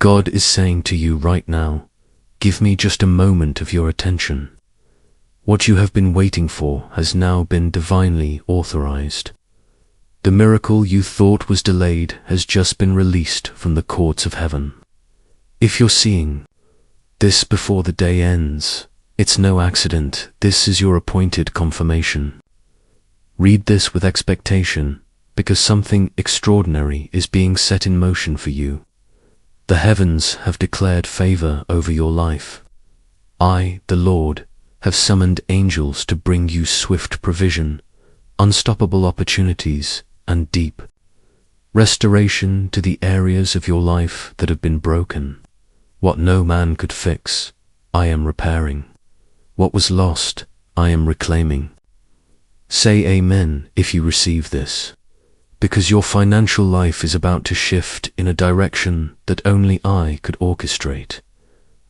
God is saying to you right now, give me just a moment of your attention. What you have been waiting for has now been divinely authorized. The miracle you thought was delayed has just been released from the courts of heaven. If you're seeing this before the day ends, it's no accident. This is your appointed confirmation. Read this with expectation, because something extraordinary is being set in motion for you. The heavens have declared favor over your life. I, the Lord, have summoned angels to bring you swift provision, unstoppable opportunities, and deep restoration to the areas of your life that have been broken. What no man could fix, I am repairing. What was lost, I am reclaiming. Say amen if you receive this, because your financial life is about to shift in a direction that only I could orchestrate.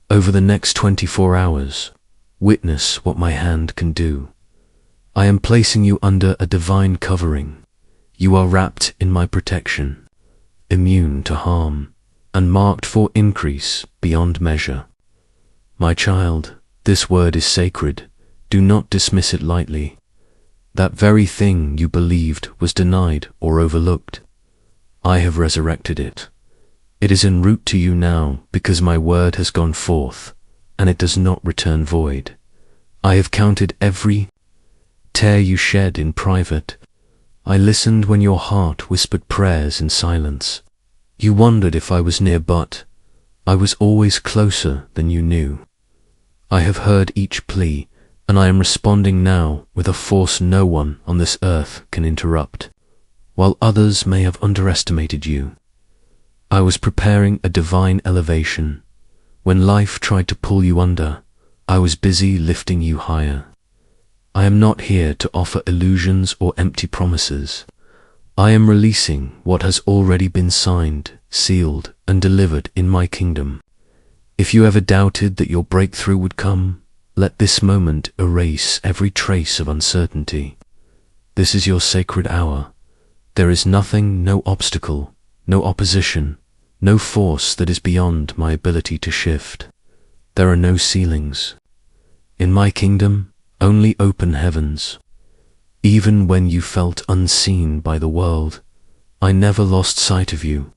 Over the next 24 hours, witness what my hand can do. I am placing you under a divine covering. You are wrapped in my protection, immune to harm, and marked for increase beyond measure. My child, this word is sacred. Do not dismiss it lightly. That very thing you believed was denied or overlooked, I have resurrected it. It is en route to you now because my word has gone forth, and it does not return void. I have counted every tear you shed in private. I listened when your heart whispered prayers in silence. You wondered if I was near, but I was always closer than you knew. I have heard each plea, and I am responding now with a force no one on this earth can interrupt. While others may have underestimated you, I was preparing a divine elevation. When life tried to pull you under, I was busy lifting you higher. I am not here to offer illusions or empty promises. I am releasing what has already been signed, sealed, and delivered in my kingdom. If you ever doubted that your breakthrough would come, let this moment erase every trace of uncertainty. This is your sacred hour. There is nothing, no obstacle, no opposition, no force that is beyond my ability to shift. There are no ceilings. In my kingdom, only open heavens. Even when you felt unseen by the world, I never lost sight of you.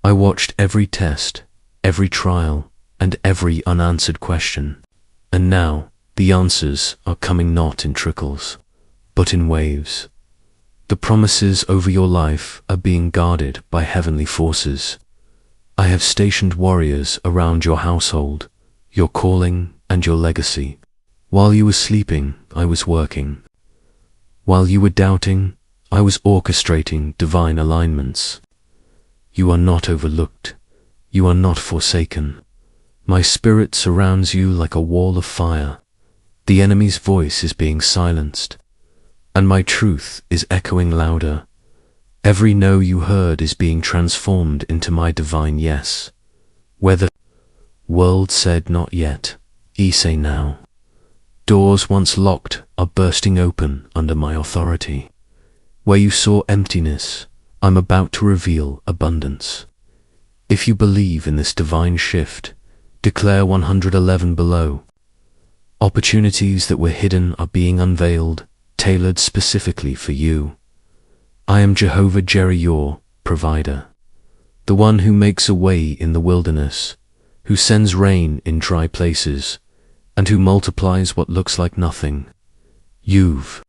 I watched every test, every trial, and every unanswered question. And now, the answers are coming not in trickles, but in waves. The promises over your life are being guarded by heavenly forces. I have stationed warriors around your household, your calling, and your legacy. While you were sleeping, I was working. While you were doubting, I was orchestrating divine alignments. You are not overlooked. You are not forsaken. My spirit surrounds you like a wall of fire. The enemy's voice is being silenced, and my truth is echoing louder. Every no you heard is being transformed into my divine yes. Where the world said not yet, I say now. Doors once locked are bursting open under my authority. Where you saw emptiness, I'm about to reveal abundance. If you believe in this divine shift, declare 111 below. Opportunities that were hidden are being unveiled, tailored specifically for you. I am Jehovah Jireh, your provider, the one who makes a way in the wilderness, who sends rain in dry places, and who multiplies what looks like nothing. You've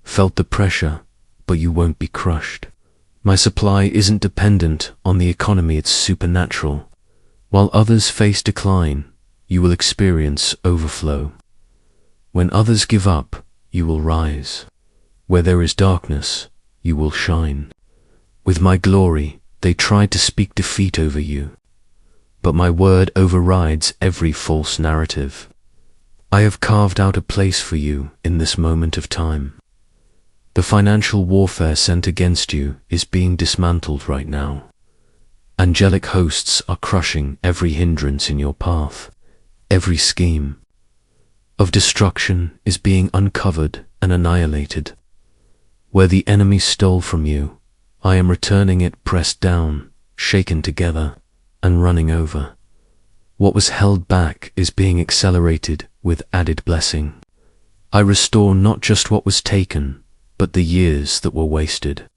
felt the pressure, but you won't be crushed. My supply isn't dependent on the economy, it's supernatural. While others face decline, you will experience overflow. When others give up, you will rise. Where there is darkness, you will shine. With my glory, they tried to speak defeat over you, but my word overrides every false narrative. I have carved out a place for you in this moment of time. The financial warfare sent against you is being dismantled right now. Angelic hosts are crushing every hindrance in your path. Every scheme of destruction is being uncovered and annihilated. Where the enemy stole from you, I am returning it pressed down, shaken together, and running over. What was held back is being accelerated with added blessing. I restore not just what was taken, but the years that were wasted.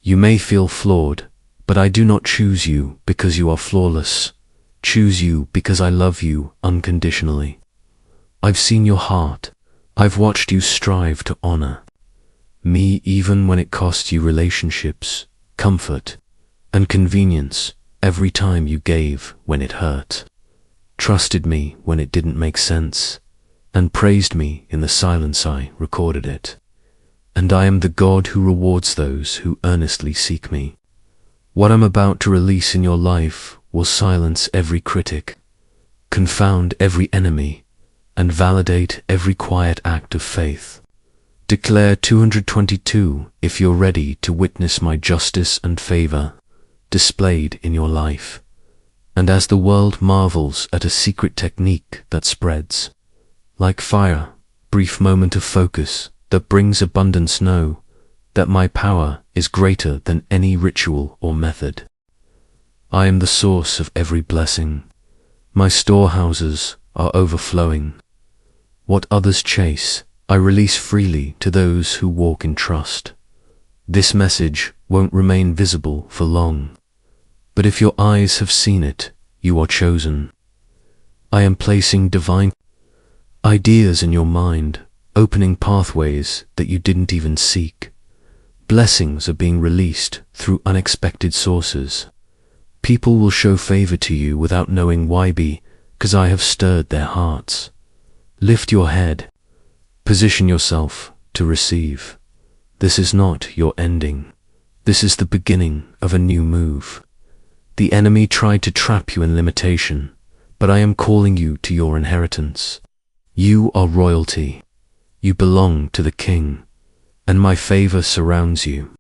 You may feel flawed, but I do not choose you because you are flawless. Choose you because I love you unconditionally. I've seen your heart. I've watched you strive to honor me even when it cost you relationships, comfort, and convenience every time you gave when it hurt, trusted me when it didn't make sense, and praised me in the silence I recorded it. And I am the God who rewards those who earnestly seek me. What I'm about to release in your life will silence every critic, confound every enemy, and validate every quiet act of faith. Declare 222 if you're ready to witness my justice and favor displayed in your life. And as the world marvels at a secret technique that spreads like fire, brief moment of focus that brings abundance, know that my power is greater than any ritual or method. I am the source of every blessing. My storehouses are overflowing. What others chase, I release freely to those who walk in trust. This message won't remain visible for long, but if your eyes have seen it, you are chosen. I am placing divine ideas in your mind, opening pathways that you didn't even seek. Blessings are being released through unexpected sources. People will show favor to you without knowing why, because I have stirred their hearts. Lift your head. Position yourself to receive. This is not your ending. This is the beginning of a new move. The enemy tried to trap you in limitation, but I am calling you to your inheritance. You are royalty. You belong to the King, and my favor surrounds you.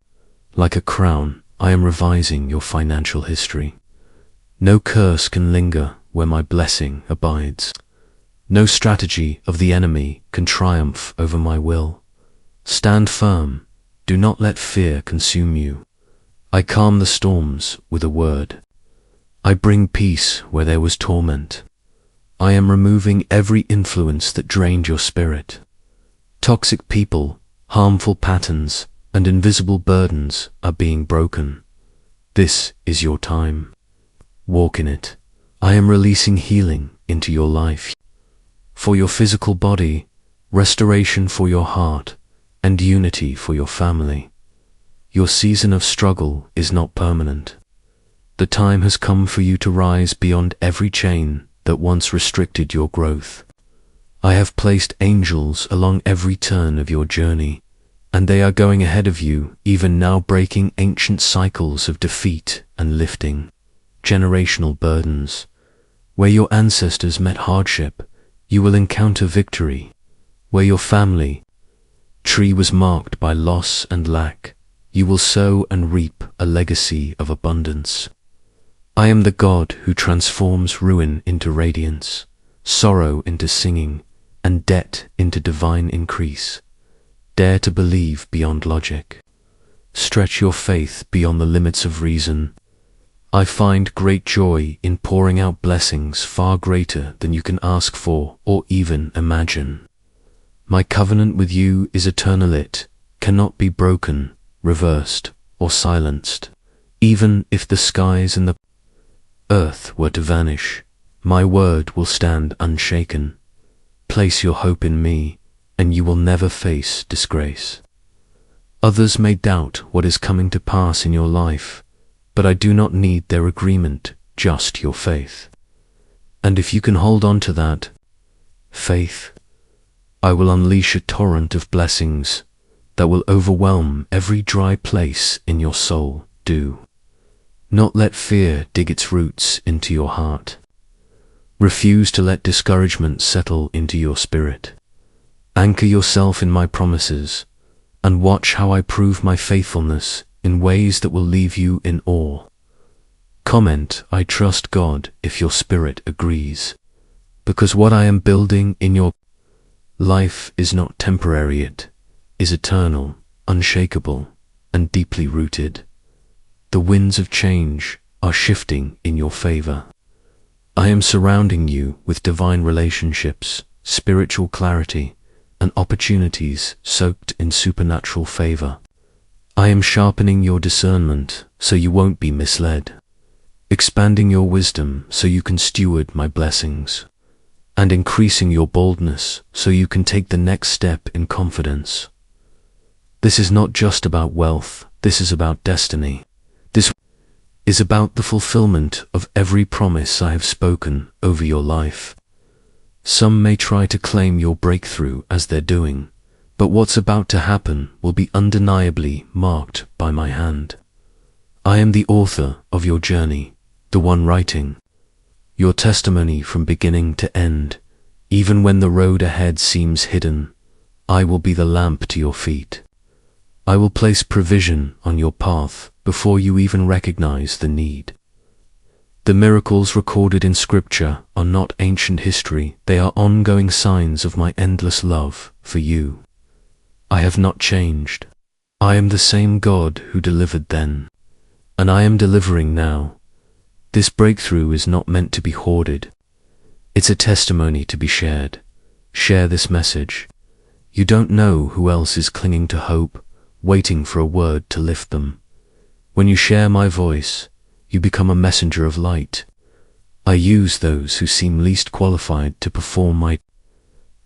Like a crown, I am revising your financial history. No curse can linger where my blessing abides. No strategy of the enemy can triumph over my will. Stand firm. Do not let fear consume you. I calm the storms with a word. I bring peace where there was torment. I am removing every influence that drained your spirit. Toxic people, harmful patterns, and invisible burdens are being broken. This is your time. Walk in it. I am releasing healing into your life. For your physical body, restoration for your heart, and unity for your family. Your season of struggle is not permanent. The time has come for you to rise beyond every chain that once restricted your growth. I have placed angels along every turn of your journey, and they are going ahead of you, even now, breaking ancient cycles of defeat and lifting generational burdens. Where your ancestors met hardship, you will encounter victory. Where your family tree was marked by loss and lack, you will sow and reap a legacy of abundance. I am the God who transforms ruin into radiance, sorrow into singing, and debt into divine increase. Dare to believe beyond logic. Stretch your faith beyond the limits of reason. I find great joy in pouring out blessings far greater than you can ask for or even imagine. My covenant with you is eternal. It cannot be broken, reversed, or silenced. Even if the skies and the earth were to vanish, my word will stand unshaken. Place your hope in me, and you will never face disgrace. Others may doubt what is coming to pass in your life, but I do not need their agreement, just your faith. And if you can hold on to that faith, I will unleash a torrent of blessings that will overwhelm every dry place in your soul. Do not let fear dig its roots into your heart. Refuse to let discouragement settle into your spirit. Anchor yourself in my promises, and watch how I prove my faithfulness in ways that will leave you in awe. Comment, I trust God, if your spirit agrees, because what I am building in your life is not temporary. It is eternal, unshakable, and deeply rooted. The winds of change are shifting in your favor. I am surrounding you with divine relationships, spiritual clarity, and opportunities soaked in supernatural favor. I am sharpening your discernment so you won't be misled, expanding your wisdom so you can steward my blessings, and increasing your boldness so you can take the next step in confidence. This is not just about wealth, this is about destiny. This is about the fulfillment of every promise I have spoken over your life. Some may try to claim your breakthrough as their doing, but what's about to happen will be undeniably marked by my hand. I am the author of your journey, the one writing your testimony from beginning to end. Even when the road ahead seems hidden, I will be the lamp to your feet. I will place provision on your path before you even recognize the need. The miracles recorded in Scripture are not ancient history, they are ongoing signs of my endless love for you. I have not changed. I am the same God who delivered then, and I am delivering now. This breakthrough is not meant to be hoarded. It's a testimony to be shared. Share this message. You don't know who else is clinging to hope, waiting for a word to lift them. When you share my voice, you become a messenger of light. I use those who seem least qualified to perform my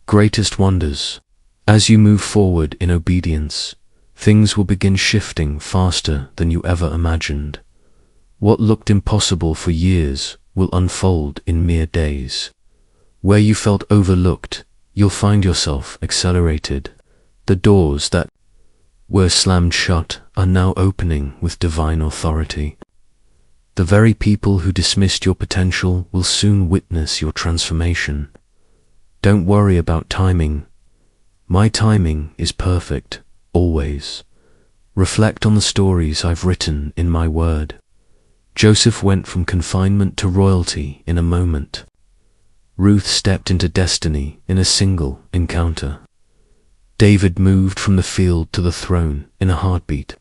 greatest wonders. As you move forward in obedience, things will begin shifting faster than you ever imagined. What looked impossible for years will unfold in mere days. Where you felt overlooked, you'll find yourself accelerated. The doors that were slammed shut are now opening with divine authority. The very people who dismissed your potential will soon witness your transformation. Don't worry about timing. My timing is perfect, always. Reflect on the stories I've written in my word. Joseph went from confinement to royalty in a moment. Ruth stepped into destiny in a single encounter. David moved from the field to the throne in a heartbeat.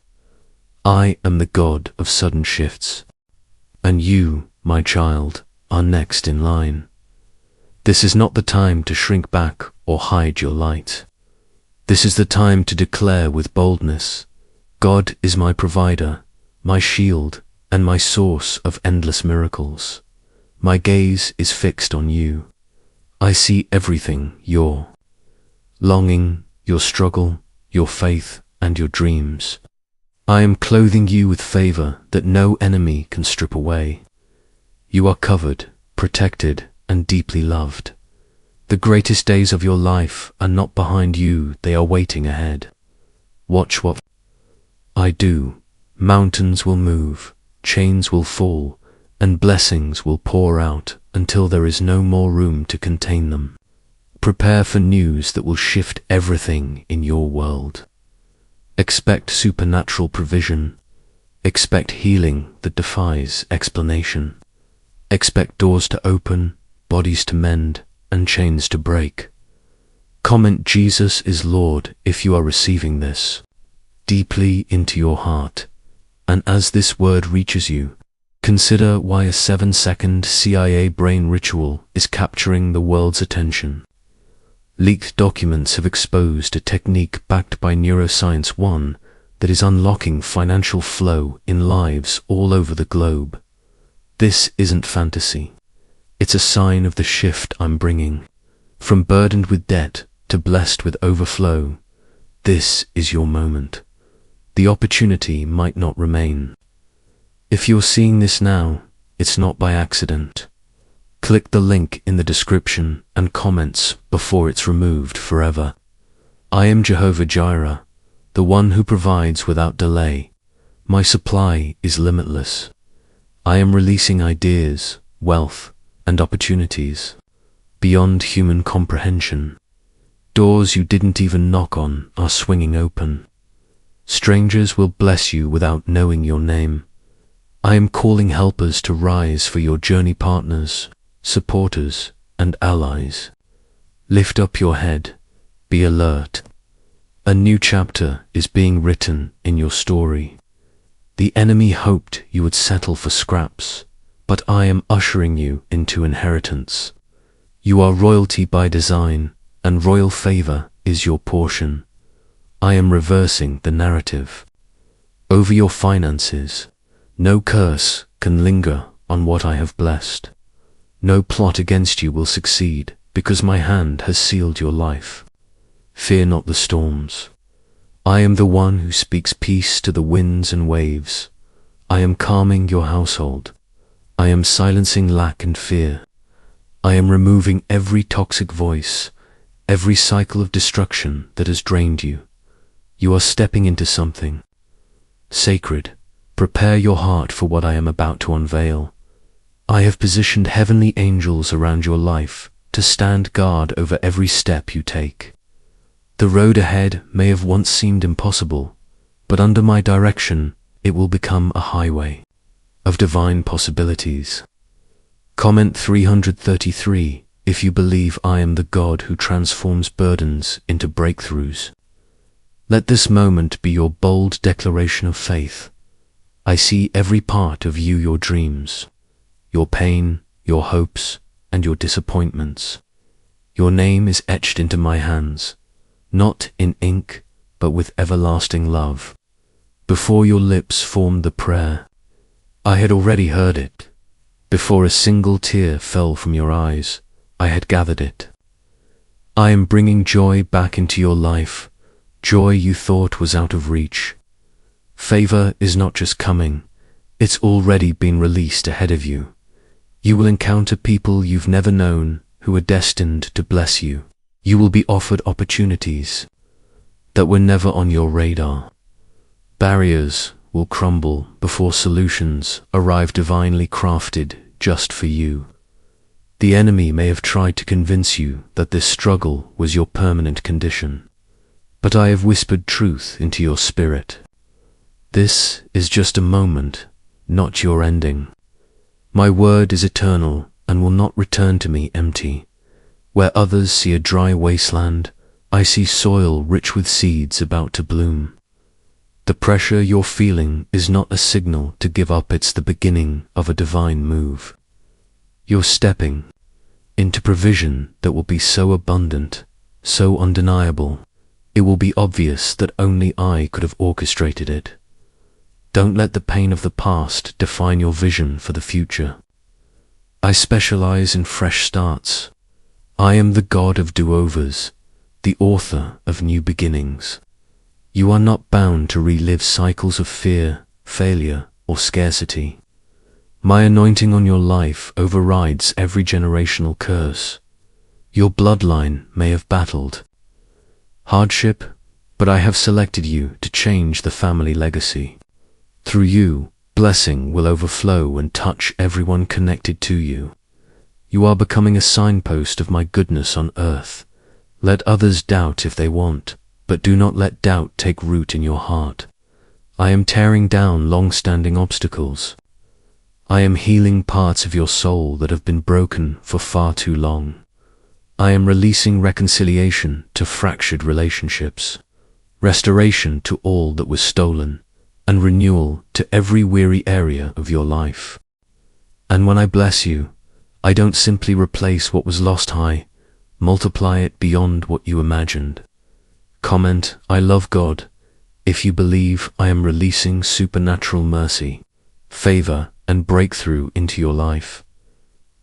I am the God of sudden shifts. And you, my child, are next in line. This is not the time to shrink back or hide your light. This is the time to declare with boldness, God is my provider, my shield, and my source of endless miracles. My gaze is fixed on you. I see everything, your longing, your struggle, your faith, and your dreams. I am clothing you with favor that no enemy can strip away. You are covered, protected, and deeply loved. The greatest days of your life are not behind you, they are waiting ahead. Watch what I do. Mountains will move, chains will fall, and blessings will pour out until there is no more room to contain them. Prepare for news that will shift everything in your world. Expect supernatural provision. Expect healing that defies explanation. Expect doors to open, bodies to mend, and chains to break. Comment Jesus is Lord if you are receiving this deeply into your heart. And as this word reaches you, consider why a 7-second CIA brain ritual is capturing the world's attention. Leaked documents have exposed a technique backed by Neuroscience One that is unlocking financial flow in lives all over the globe. This isn't fantasy. It's a sign of the shift I'm bringing. From burdened with debt to blessed with overflow, this is your moment. The opportunity might not remain. If you're seeing this now, it's not by accident. Click the link in the description and comments before it's removed forever. I am Jehovah Jireh, the one who provides without delay. My supply is limitless. I am releasing ideas, wealth, and opportunities beyond human comprehension. Doors you didn't even knock on are swinging open. Strangers will bless you without knowing your name. I am calling helpers to rise for your journey, partners, supporters, and allies. Lift up your head. Be alert. A new chapter is being written in your story. The enemy hoped you would settle for scraps, but I am ushering you into inheritance. You are royalty by design, and royal favor is your portion. I am reversing the narrative. Over your finances, no curse can linger on what I have blessed. No plot against you will succeed, because my hand has sealed your life. Fear not the storms. I am the one who speaks peace to the winds and waves. I am calming your household. I am silencing lack and fear. I am removing every toxic voice, every cycle of destruction that has drained you. You are stepping into something sacred. Prepare your heart for what I am about to unveil. I have positioned heavenly angels around your life to stand guard over every step you take. The road ahead may have once seemed impossible, but under my direction it will become a highway of divine possibilities. Comment 333 if you believe I am the God who transforms burdens into breakthroughs. Let this moment be your bold declaration of faith. I see every part of you, your dreams, your pain, your hopes, and your disappointments. Your name is etched into my hands, not in ink, but with everlasting love. Before your lips formed the prayer, I had already heard it. Before a single tear fell from your eyes, I had gathered it. I am bringing joy back into your life, joy you thought was out of reach. Favor is not just coming, it's already been released ahead of you. You will encounter people you've never known who are destined to bless you. You will be offered opportunities that were never on your radar. Barriers will crumble before solutions arrive divinely crafted just for you. The enemy may have tried to convince you that this struggle was your permanent condition, but I have whispered truth into your spirit. This is just a moment, not your ending. My word is eternal and will not return to me empty. Where others see a dry wasteland, I see soil rich with seeds about to bloom. The pressure you're feeling is not a signal to give up, it's the beginning of a divine move. You're stepping into provision that will be so abundant, so undeniable, it will be obvious that only I could have orchestrated it. Don't let the pain of the past define your vision for the future. I specialize in fresh starts. I am the God of do-overs, the author of new beginnings. You are not bound to relive cycles of fear, failure, or scarcity. My anointing on your life overrides every generational curse. Your bloodline may have battled hardship, but I have selected you to change the family legacy. Through you, blessing will overflow and touch everyone connected to you. You are becoming a signpost of my goodness on earth. Let others doubt if they want, but do not let doubt take root in your heart. I am tearing down long-standing obstacles. I am healing parts of your soul that have been broken for far too long. I am releasing reconciliation to fractured relationships, restoration to all that was stolen, and renewal to every weary area of your life. And when I bless you, I don't simply replace what was lost, I multiply it beyond what you imagined. Comment, I love God, if you believe I am releasing supernatural mercy, favor, and breakthrough into your life.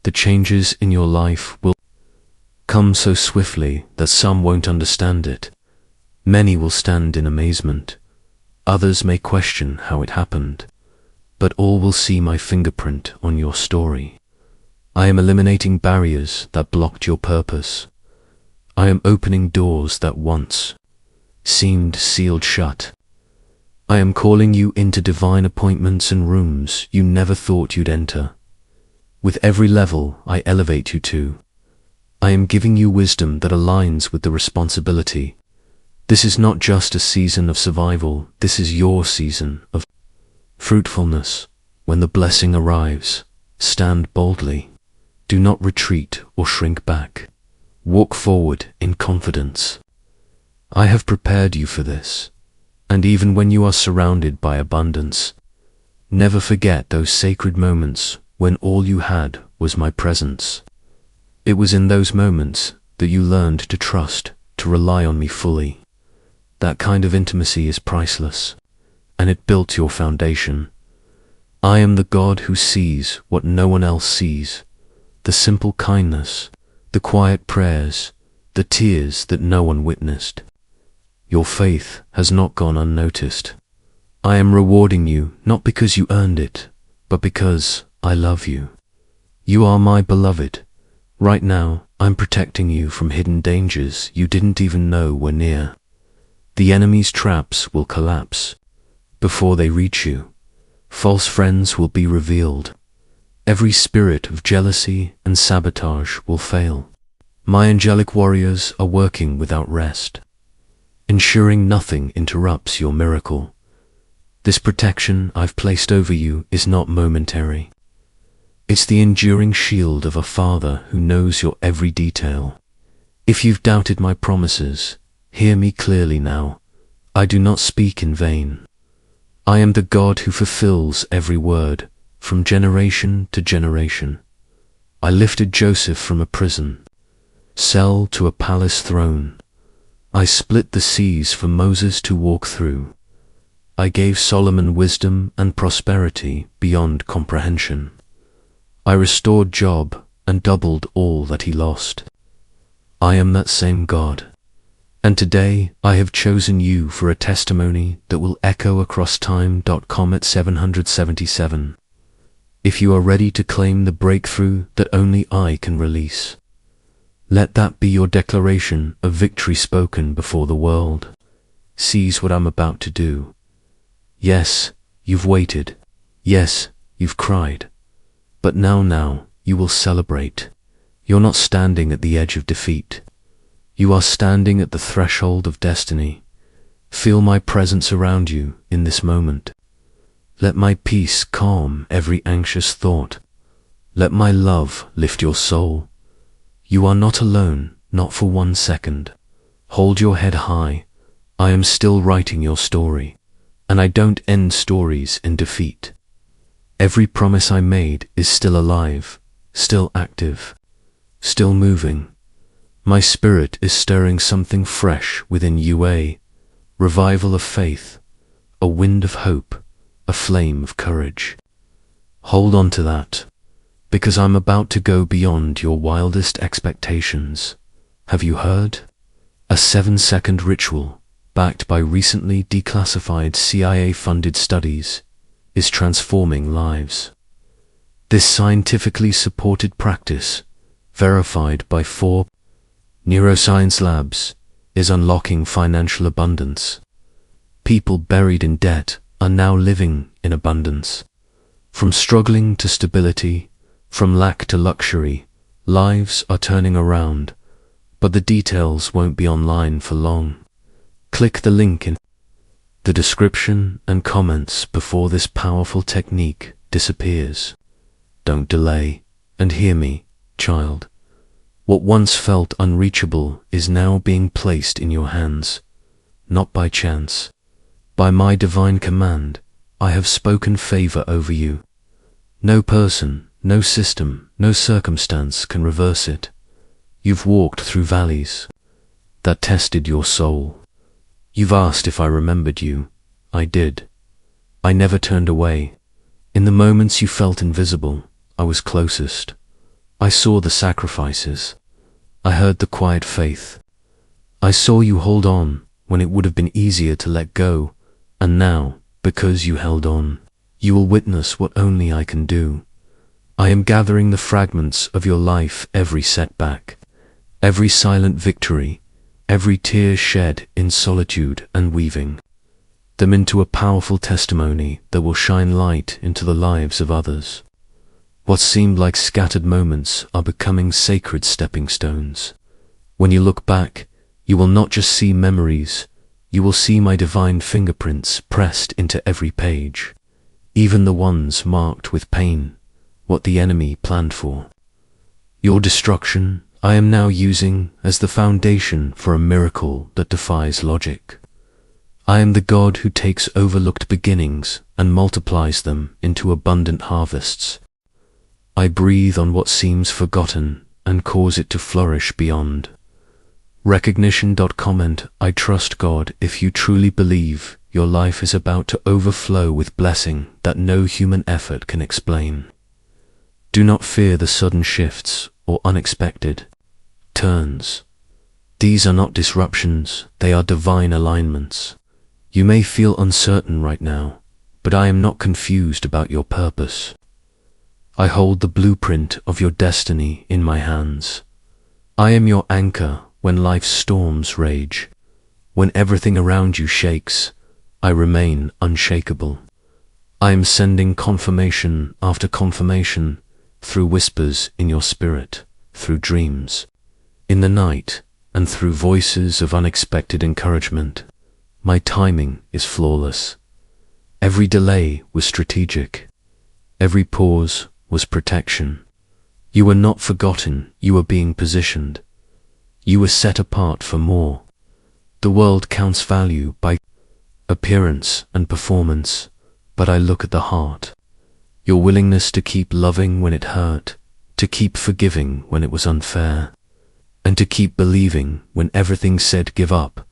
The changes in your life will come so swiftly that some won't understand it. Many will stand in amazement. Others may question how it happened, but all will see my fingerprint on your story. I am eliminating barriers that blocked your purpose. I am opening doors that once seemed sealed shut. I am calling you into divine appointments and rooms you never thought you'd enter. With every level I elevate you to, I am giving you wisdom that aligns with the responsibility. This is not just a season of survival, this is your season of fruitfulness. When the blessing arrives, stand boldly. Do not retreat or shrink back. Walk forward in confidence. I have prepared you for this, and even when you are surrounded by abundance, Never forget those sacred moments when all you had was my presence. It was in those moments that you learned to trust, to rely on me fully. That kind of intimacy is priceless, and it built your foundation. I am the God who sees what no one else sees, the simple kindness, the quiet prayers, the tears that no one witnessed. Your faith has not gone unnoticed. I am rewarding you not because you earned it, but because I love you. You are my beloved. Right now, I'm protecting you from hidden dangers you didn't even know were near. The enemy's traps will collapse before they reach you. False friends will be revealed. Every spirit of jealousy and sabotage will fail. My angelic warriors are working without rest, ensuring nothing interrupts your miracle. This protection I've placed over you is not momentary. It's the enduring shield of a Father who knows your every detail. If you've doubted my promises, hear me clearly now. I do not speak in vain. I am the God who fulfills every word, from generation to generation. I lifted Joseph from a prison cell to a palace throne. I split the seas for Moses to walk through. I gave Solomon wisdom and prosperity beyond comprehension. I restored Job and doubled all that he lost. I am that same God. And today I have chosen you for a testimony that will echo across time.com at 777. If you are ready to claim the breakthrough that only I can release, let that be your declaration of victory spoken before the world. Seize what I'm about to do. Yes, you've waited. Yes, you've cried. But now you will celebrate. You're not standing at the edge of defeat. You are standing at the threshold of destiny. Feel my presence around you in this moment. Let my peace calm every anxious thought. Let my love lift your soul. You are not alone, not for 1 second. Hold your head high. I am still writing your story, and I don't end stories in defeat. Every promise I made is still alive, still active, still moving. My spirit is stirring something fresh within you, a revival of faith, a wind of hope, a flame of courage. Hold on to that, because I'm about to go beyond your wildest expectations. Have you heard? A 7-second ritual, backed by recently declassified CIA-funded studies, is transforming lives. This scientifically supported practice, verified by 4 neuroscience labs, is unlocking financial abundance. People buried in debt are now living in abundance. From struggling to stability, from lack to luxury, lives are turning around, but the details won't be online for long. Click the link in the description and comments before this powerful technique disappears. Don't delay, and hear me, child. What once felt unreachable is now being placed in your hands, not by chance. By my divine command, I have spoken favor over you. No person, no system, no circumstance can reverse it. You've walked through valleys that tested your soul. You've asked if I remembered you. I did. I never turned away. In the moments you felt invisible, I was closest. I saw the sacrifices. I heard the quiet faith. I saw you hold on when it would have been easier to let go, and now, because you held on, you will witness what only I can do. I am gathering the fragments of your life, every setback, every silent victory, every tear shed in solitude, and weaving them into a powerful testimony that will shine light into the lives of others. What seemed like scattered moments are becoming sacred stepping stones. When you look back, you will not just see memories, you will see my divine fingerprints pressed into every page, even the ones marked with pain, what the enemy planned for. Your destruction I am now using as the foundation for a miracle that defies logic. I am the God who takes overlooked beginnings and multiplies them into abundant harvests. I breathe on what seems forgotten and cause it to flourish beyond. Recognition. Comment: I trust God. If you truly believe, your life is about to overflow with blessing that no human effort can explain. Do not fear the sudden shifts or unexpected turns. These are not disruptions, they are divine alignments. You may feel uncertain right now, but I am not confused about your purpose. I hold the blueprint of your destiny in my hands. I am your anchor when life's storms rage. When everything around you shakes, I remain unshakable. I am sending confirmation after confirmation through whispers in your spirit, through dreams in the night, and through voices of unexpected encouragement. My timing is flawless. Every delay was strategic. Every pause was protection. You were not forgotten, you were being positioned. You were set apart for more. The world counts value by appearance and performance, but I look at the heart. Your willingness to keep loving when it hurt, to keep forgiving when it was unfair, and to keep believing when everything said give up,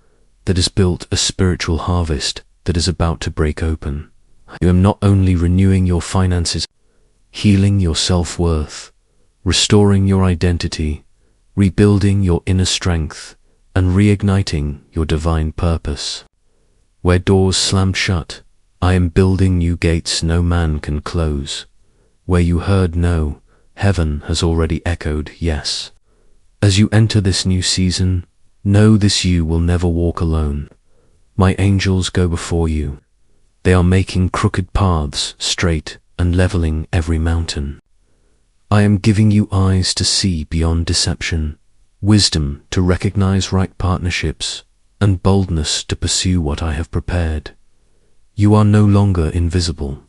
that has built a spiritual harvest that is about to break open. You am not only renewing your finances, healing your self-worth, restoring your identity, rebuilding your inner strength, and reigniting your divine purpose. Where doors slammed shut, I am building new gates no man can close. Where you heard no, heaven has already echoed yes. As you enter this new season, know this: you will never walk alone. My angels go before you. They are making crooked paths straight and leveling every mountain. I am giving you eyes to see beyond deception, wisdom to recognize right partnerships, and boldness to pursue what I have prepared. You are no longer invisible.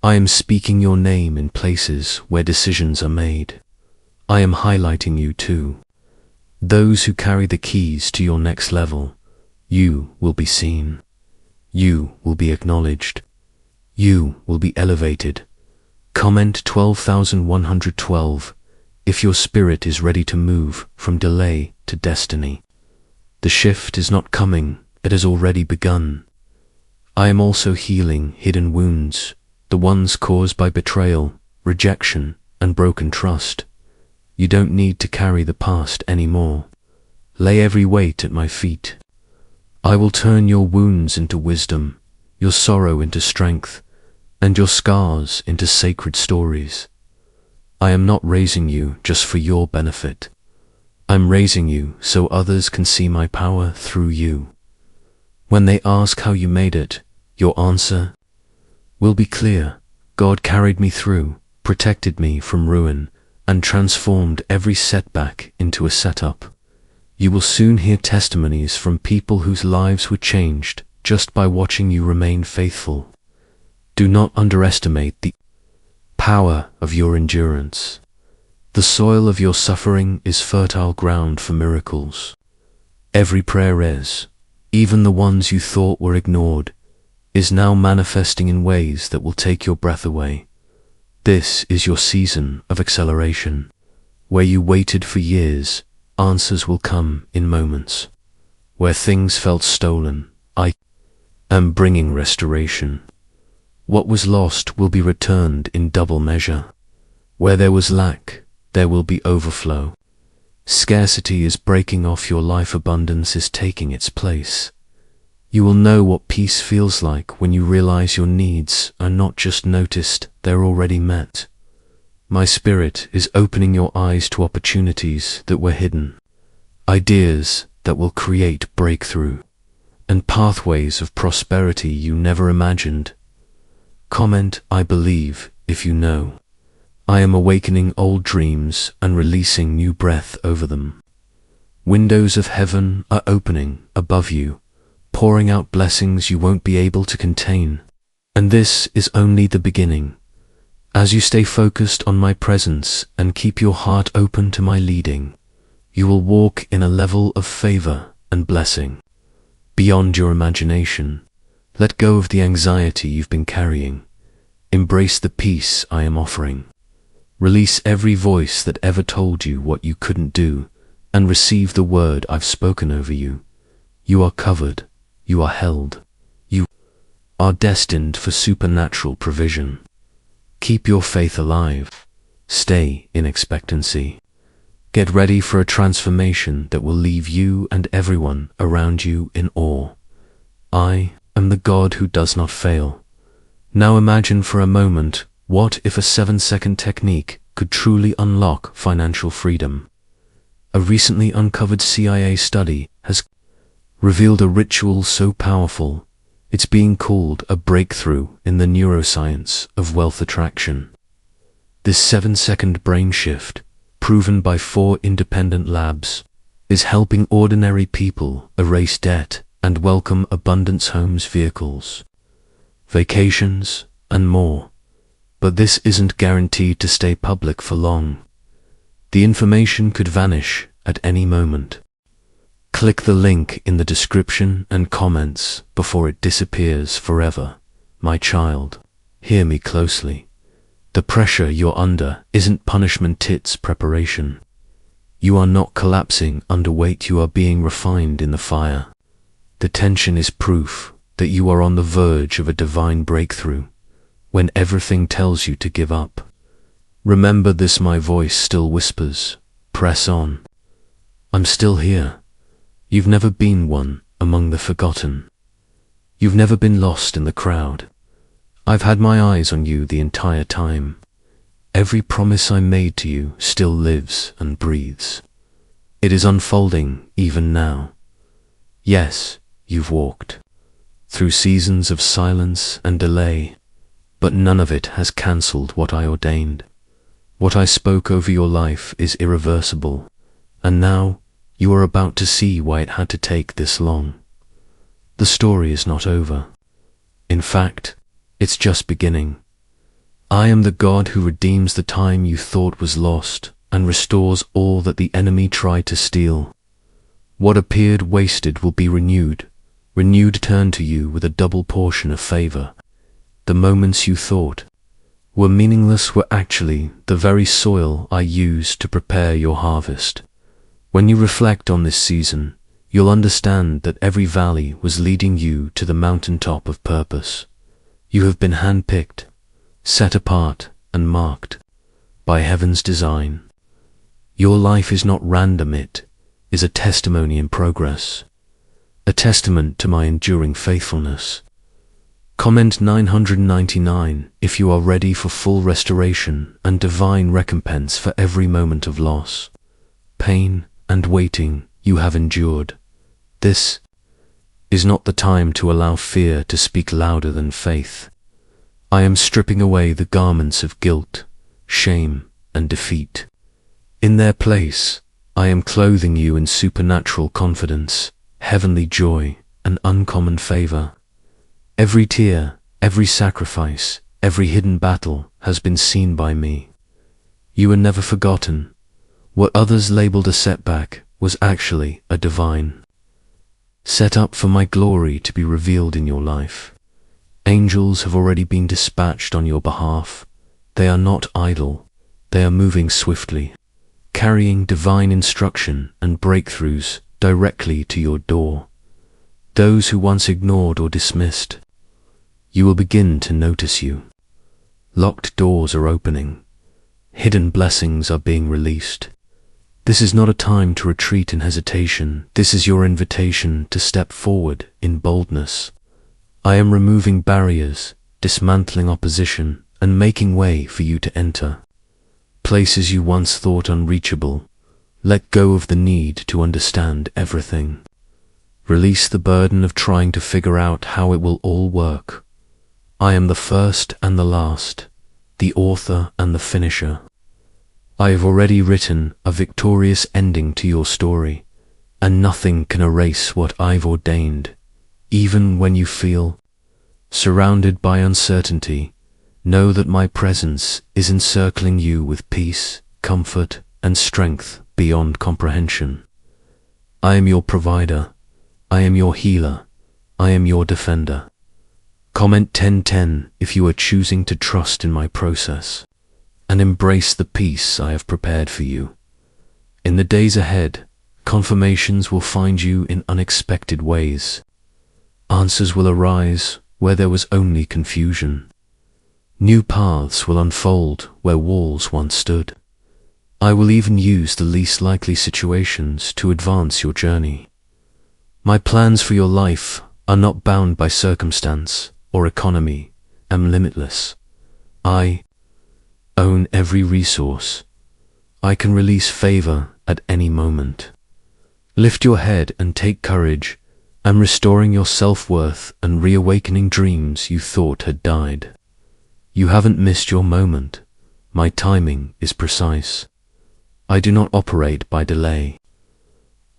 I am speaking your name in places where decisions are made. I am highlighting you too. Those who carry the keys to your next level. You will be seen. You will be acknowledged. You will be elevated. Comment 12,112 if your spirit is ready to move from delay to destiny. The shift is not coming, it has already begun. I am also healing hidden wounds, the ones caused by betrayal, rejection, and broken trust. You don't need to carry the past anymore. Lay every weight at my feet. I will turn your wounds into wisdom, your sorrow into strength, and your scars into sacred stories. I am not raising you just for your benefit. I'm raising you so others can see my power through you. When they ask how you made it, your answer will be clear. God carried me through, protected me from ruin, and transformed every setback into a setup. You will soon hear testimonies from people whose lives were changed just by watching you remain faithful. Do not underestimate the power of your endurance. The soil of your suffering is fertile ground for miracles. Every prayer is, even the ones you thought were ignored, is now manifesting in ways that will take your breath away. This is your season of acceleration. Where you waited for years, answers will come in moments. Where things felt stolen, I am bringing restoration. What was lost will be returned in double measure. Where there was lack, there will be overflow. Scarcity is breaking off your life, abundance is taking its place. You will know what peace feels like when you realize your needs are not just noticed, they're already met. My spirit is opening your eyes to opportunities that were hidden, ideas that will create breakthrough, and pathways of prosperity you never imagined. Comment, I believe, if you know. I am awakening old dreams and releasing new breath over them. Windows of heaven are opening above you, pouring out blessings you won't be able to contain. And this is only the beginning. As you stay focused on my presence and keep your heart open to my leading, you will walk in a level of favor and blessing. beyond your imagination. Let go of the anxiety you've been carrying. Embrace the peace I am offering. Release every voice that ever told you what you couldn't do, and receive the word I've spoken over you. You are covered. You are held. You are destined for supernatural provision. Keep your faith alive. Stay in expectancy. Get ready for a transformation that will leave you and everyone around you in awe. I am the God who does not fail. Now imagine for a moment, what if a 7-second technique could truly unlock financial freedom? A recently uncovered CIA study has revealed a ritual so powerful, it's being called a breakthrough in the neuroscience of wealth attraction. This 7-second brain shift, proven by 4 independent labs, is helping ordinary people erase debt and welcome abundance homes, vehicles, vacations, and more. But this isn't guaranteed to stay public for long. The information could vanish at any moment. Click the link in the description and comments before it disappears forever. My child, hear me closely. The pressure you're under isn't punishment, it's preparation. You are not collapsing under weight, you are being refined in the fire. The tension is proof that you are on the verge of a divine breakthrough, when everything tells you to give up. Remember this, my voice still whispers, press on. I'm still here. You've never been one among the forgotten. You've never been lost in the crowd. I've had my eyes on you the entire time. Every promise I made to you still lives and breathes. It is unfolding even now. Yes, you've walked through seasons of silence and delay, but none of it has cancelled what I ordained. What I spoke over your life is irreversible, and now you are about to see why it had to take this long. The story is not over. In fact, it's just beginning. I am the God who redeems the time you thought was lost and restores all that the enemy tried to steal. What appeared wasted will be renewed turned to you with a double portion of favor. The moments you thought were meaningless were actually the very soil I used to prepare your harvest. When you reflect on this season, you'll understand that every valley was leading you to the mountaintop of purpose. You have been handpicked, set apart, and marked by heaven's design. Your life is not random, it is a testimony in progress, a testament to my enduring faithfulness. Comment 999 if you are ready for full restoration and divine recompense for every moment of loss, pain, and waiting you have endured. This is not the time to allow fear to speak louder than faith. I am stripping away the garments of guilt, shame, and defeat. In their place, I am clothing you in supernatural confidence, heavenly joy, and uncommon favor. Every tear, every sacrifice, every hidden battle has been seen by me. You are never forgotten. What others labeled a setback was actually a divine set up for my glory to be revealed in your life. Angels have already been dispatched on your behalf. They are not idle. They are moving swiftly, carrying divine instruction and breakthroughs directly to your door. Those who once ignored or dismissed, you will begin to notice you. Locked doors are opening. Hidden blessings are being released. This is not a time to retreat in hesitation. This is your invitation to step forward in boldness. I am removing barriers, dismantling opposition, and making way for you to enter places you once thought unreachable. Let go of the need to understand everything. Release the burden of trying to figure out how it will all work. I am the first and the last, the author and the finisher. I have already written a victorious ending to your story, and nothing can erase what I've ordained. Even when you feel surrounded by uncertainty, know that my presence is encircling you with peace, comfort, and strength beyond comprehension. I am your provider. I am your healer. I am your defender. Comment 1010 if you are choosing to trust in my process and embrace the peace I have prepared for you. In the days ahead, confirmations will find you in unexpected ways. Answers will arise where there was only confusion. New paths will unfold where walls once stood. I will even use the least likely situations to advance your journey. My plans for your life are not bound by circumstance or economy. Am limitless. I own every resource. I can release favor at any moment. Lift your head and take courage. I'm restoring your self-worth and reawakening dreams you thought had died. You haven't missed your moment. My timing is precise. I do not operate by delay.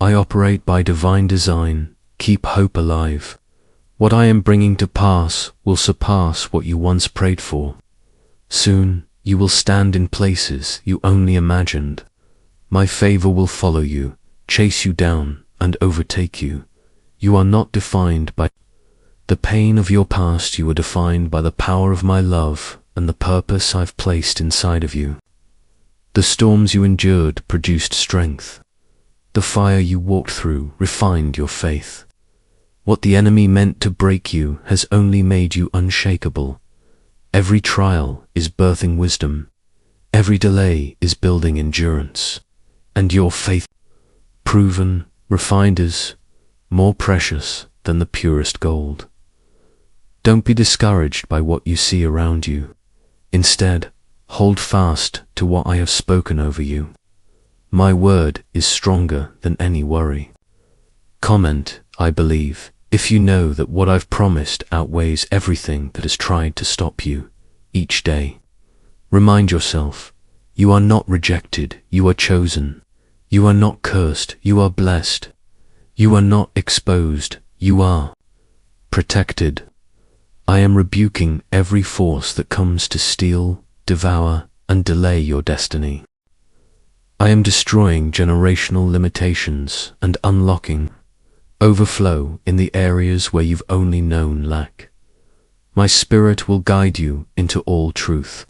I operate by divine design. Keep hope alive. What I am bringing to pass will surpass what you once prayed for. Soon, you will stand in places you only imagined. My favor will follow you, chase you down, and overtake you. You are not defined by the pain of your past. You are defined by the power of my love and the purpose I've placed inside of you. The storms you endured produced strength. The fire you walked through refined your faith. What the enemy meant to break you has only made you unshakable. Every trial is birthing wisdom. Every delay is building endurance. And your faith, proven, refined, is more precious than the purest gold. Don't be discouraged by what you see around you. Instead, hold fast to what I have spoken over you. My word is stronger than any worry. Comment, I believe, if you know that what I've promised outweighs everything that has tried to stop you each day. Remind yourself, you are not rejected, you are chosen. You are not cursed, you are blessed. You are not exposed, you are protected. I am rebuking every force that comes to steal, devour, and delay your destiny. I am destroying generational limitations and unlocking overflow in the areas where you've only known lack. My spirit will guide you into all truth.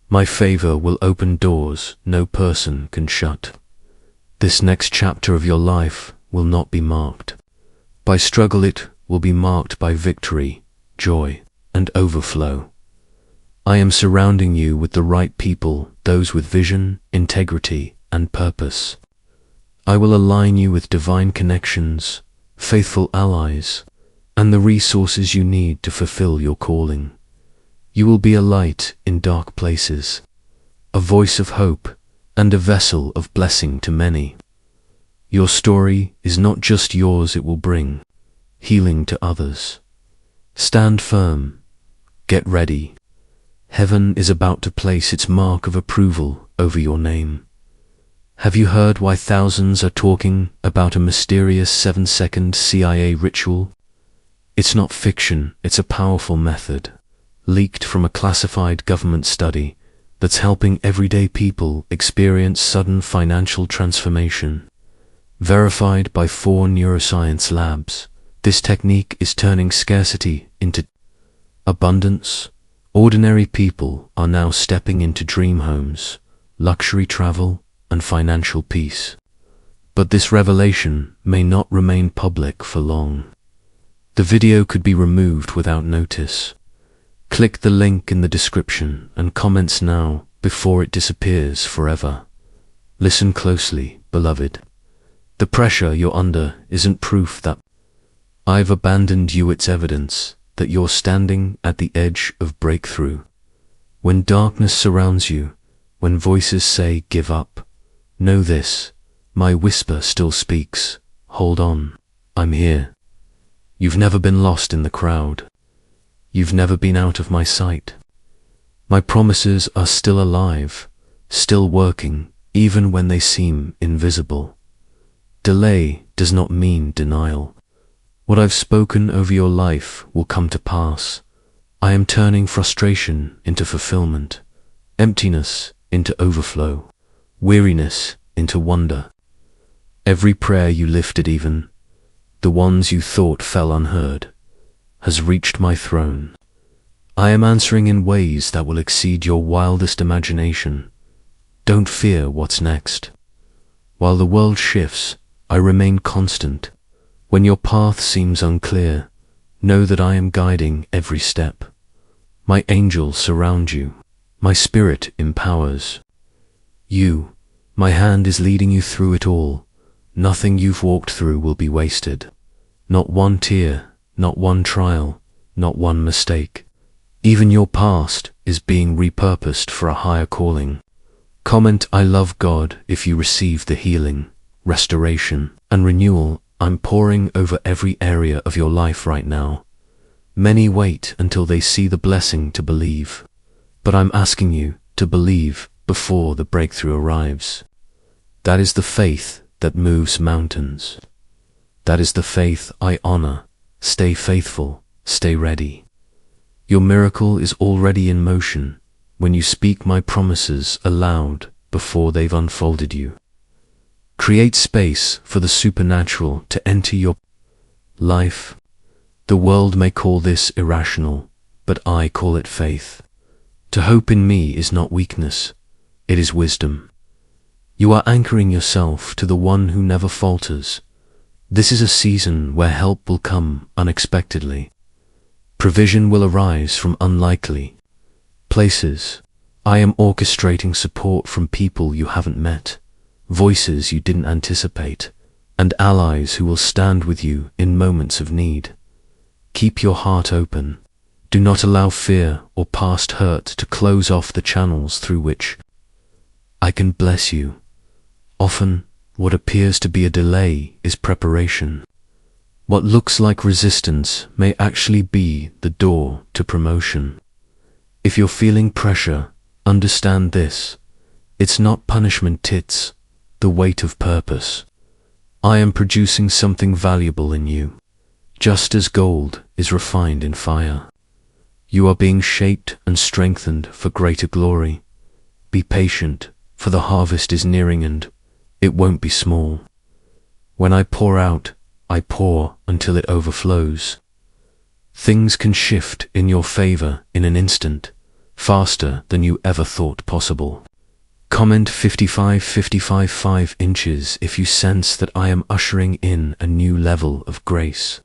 My favor will open doors no person can shut. This next chapter of your life will not be marked by struggle. It will be marked by victory, joy, and overflow. I am surrounding you with the right people, those with vision, integrity, and purpose. I will align you with divine connections, faithful allies, and the resources you need to fulfill your calling. You will be a light in dark places, a voice of hope, and a vessel of blessing to many. Your story is not just yours, it will bring healing to others. Stand firm. Get ready. Heaven is about to place its mark of approval over your name. Have you heard why thousands are talking about a mysterious 7-second CIA ritual? It's not fiction, it's a powerful method, leaked from a classified government study that's helping everyday people experience sudden financial transformation. Verified by 4 neuroscience labs, this technique is turning scarcity into abundance. Ordinary people are now stepping into dream homes, luxury travel, and financial peace. But this revelation may not remain public for long. The video could be removed without notice. Click the link in the description and comments now before it disappears forever. Listen closely, beloved. The pressure you're under isn't proof that I've abandoned you, it's evidence that you're standing at the edge of breakthrough. When darkness surrounds you, when voices say give up, know this, my whisper still speaks. Hold on, I'm here. You've never been lost in the crowd. You've never been out of my sight. My promises are still alive, still working, even when they seem invisible. Delay does not mean denial. What I've spoken over your life will come to pass. I am turning frustration into fulfillment, emptiness into overflow, weariness into wonder. Every prayer you lifted, even the ones you thought fell unheard, has reached my throne. I am answering in ways that will exceed your wildest imagination. Don't fear what's next. While the world shifts, I remain constant. When your path seems unclear, know that I am guiding every step. My angels surround you. My spirit empowers you. My hand is leading you through it all. Nothing you've walked through will be wasted. Not one tear, not one trial, not one mistake. Even your past is being repurposed for a higher calling. Comment "I love God" if you receive the healing, restoration, and renewal I'm pouring over every area of your life right now. Many wait until they see the blessing to believe, but I'm asking you to believe before the breakthrough arrives. That is the faith that moves mountains. That is the faith I honor. Stay faithful, stay ready. Your miracle is already in motion when you speak my promises aloud before they've unfolded you. Create space for the supernatural to enter your life. The world may call this irrational, but I call it faith. To hope in me is not weakness, it is wisdom. You are anchoring yourself to the one who never falters. This is a season where help will come unexpectedly. Provision will arise from unlikely places. I am orchestrating support from people you haven't met, voices you didn't anticipate, and allies who will stand with you in moments of need. Keep your heart open. Do not allow fear or past hurt to close off the channels through which I can bless you. Often, what appears to be a delay is preparation. What looks like resistance may actually be the door to promotion. If you're feeling pressure, understand this. It's not punishment, it's the weight of purpose. I am producing something valuable in you, just as gold is refined in fire. You are being shaped and strengthened for greater glory. Be patient, for the harvest is nearing and it won't be small. When I pour out, I pour until it overflows. Things can shift in your favor in an instant, faster than you ever thought possible. Comment 5 inches if you sense that I am ushering in a new level of grace,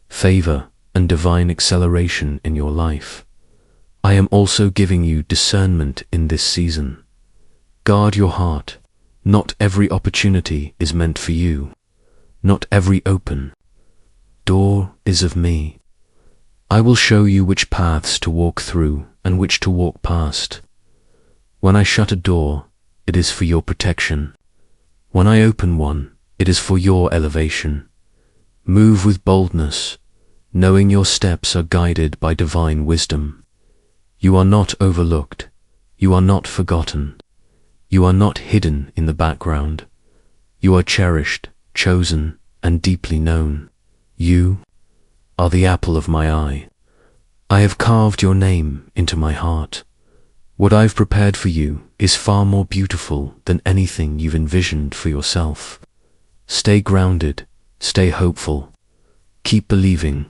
favor, and divine acceleration in your life. I am also giving you discernment in this season. Guard your heart. Not every opportunity is meant for you. Not every open door is of me. I will show you which paths to walk through and which to walk past. When I shut a door, it is for your protection. When I open one, it is for your elevation. Move with boldness, knowing your steps are guided by divine wisdom. You are not overlooked. You are not forgotten. You are not hidden in the background. You are cherished, chosen, and deeply known. You are the apple of my eye. I have carved your name into my heart. What I've prepared for you is far more beautiful than anything you've envisioned for yourself. Stay grounded, stay hopeful, keep believing.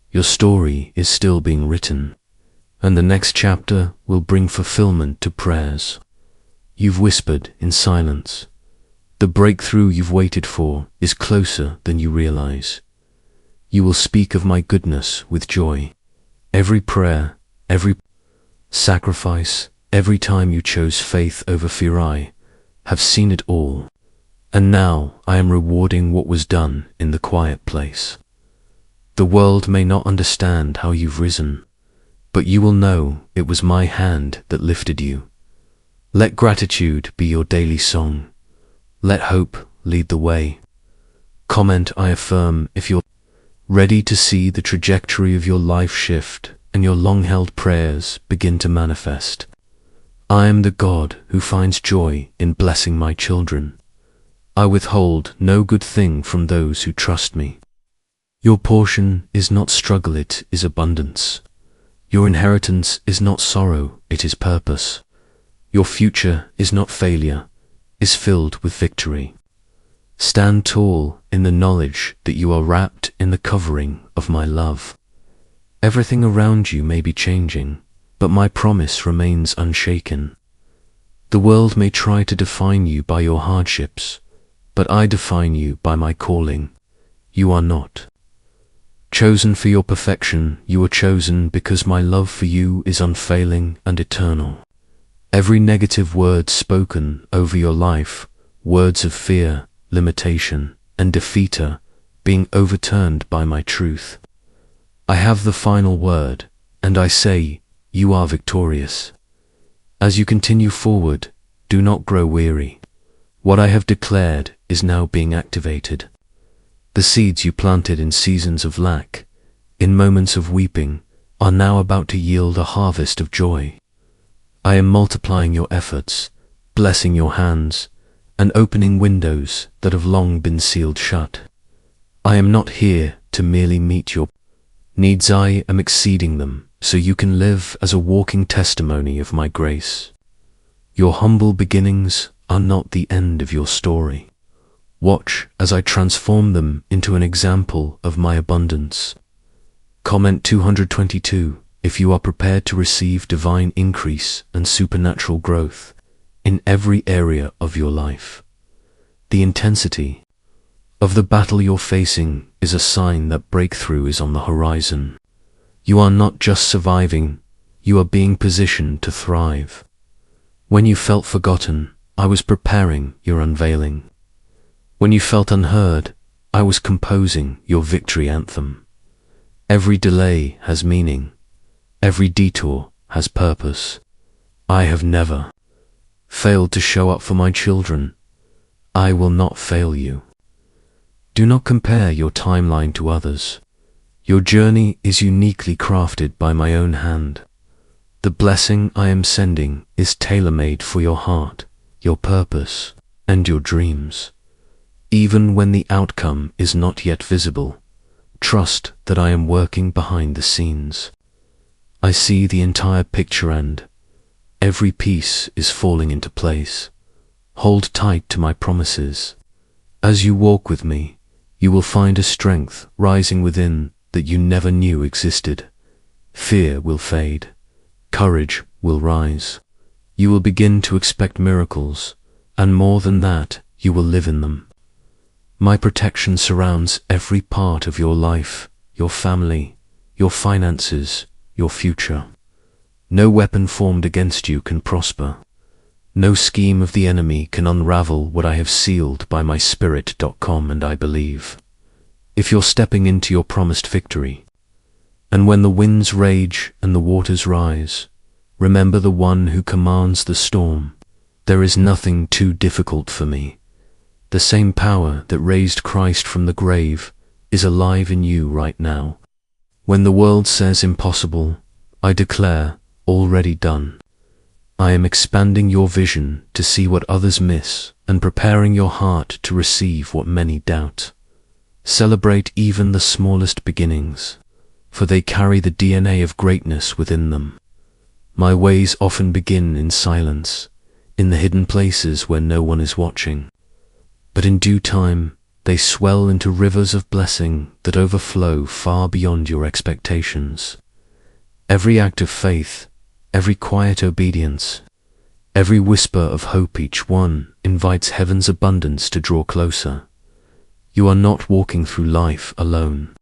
Your story is still being written, and the next chapter will bring fulfillment to prayers you've whispered in silence. The breakthrough you've waited for is closer than you realize. You will speak of my goodness with joy. Every prayer, every sacrifice, every time you chose faith over fear, I have seen it all. And now I am rewarding what was done in the quiet place. The world may not understand how you've risen, but you will know it was my hand that lifted you. Let gratitude be your daily song. Let hope lead the way. Comment "I affirm" if you're ready to see the trajectory of your life shift and your long-held prayers begin to manifest. I am the God who finds joy in blessing my children. I withhold no good thing from those who trust me. Your portion is not struggle, it is abundance. Your inheritance is not sorrow, it is purpose. Your future is not failure, is filled with victory. Stand tall in the knowledge that you are wrapped in the covering of my love. Everything around you may be changing, but my promise remains unshaken. The world may try to define you by your hardships, but I define you by my calling. You are not chosen for your perfection. You are chosen because my love for you is unfailing and eternal. Every negative word spoken over your life, words of fear, limitation, and defeat, are being overturned by my truth. I have the final word, and I say, you are victorious. As you continue forward, do not grow weary. What I have declared is now being activated. The seeds you planted in seasons of lack, in moments of weeping, are now about to yield a harvest of joy. I am multiplying your efforts, blessing your hands, and opening windows that have long been sealed shut. I am not here to merely meet your needs. I am exceeding them so you can live as a walking testimony of my grace. Your humble beginnings are not the end of your story. Watch as I transform them into an example of my abundance. Comment 222 if you are prepared to receive divine increase and supernatural growth in every area of your life. The intensity of the battle you're facing is a sign that breakthrough is on the horizon. You are not just surviving, you are being positioned to thrive. When you felt forgotten, I was preparing your unveiling. When you felt unheard, I was composing your victory anthem. Every delay has meaning. Every detour has purpose. I have never failed to show up for my children. I will not fail you. Do not compare your timeline to others. Your journey is uniquely crafted by my own hand. The blessing I am sending is tailor-made for your heart, your purpose, and your dreams. Even when the outcome is not yet visible, trust that I am working behind the scenes. I see the entire picture and every piece is falling into place. Hold tight to my promises. As you walk with me, you will find a strength rising within that you never knew existed. Fear will fade. Courage will rise. You will begin to expect miracles, and more than that, you will live in them. My protection surrounds every part of your life, your family, your finances, your future. No weapon formed against you can prosper. No scheme of the enemy can unravel what I have sealed by my Spirit.com, and I believe. If you're stepping into your promised victory, and when the winds rage and the waters rise, remember the one who commands the storm. There is nothing too difficult for me. The same power that raised Christ from the grave is alive in you right now. When the world says impossible, I declare already done. I am expanding your vision to see what others miss and preparing your heart to receive what many doubt. Celebrate even the smallest beginnings, for they carry the DNA of greatness within them. My ways often begin in silence, in the hidden places where no one is watching. But in due time, they swell into rivers of blessing that overflow far beyond your expectations. Every act of faith, every quiet obedience, every whisper of hope, each one invites heaven's abundance to draw closer. You are not walking through life alone.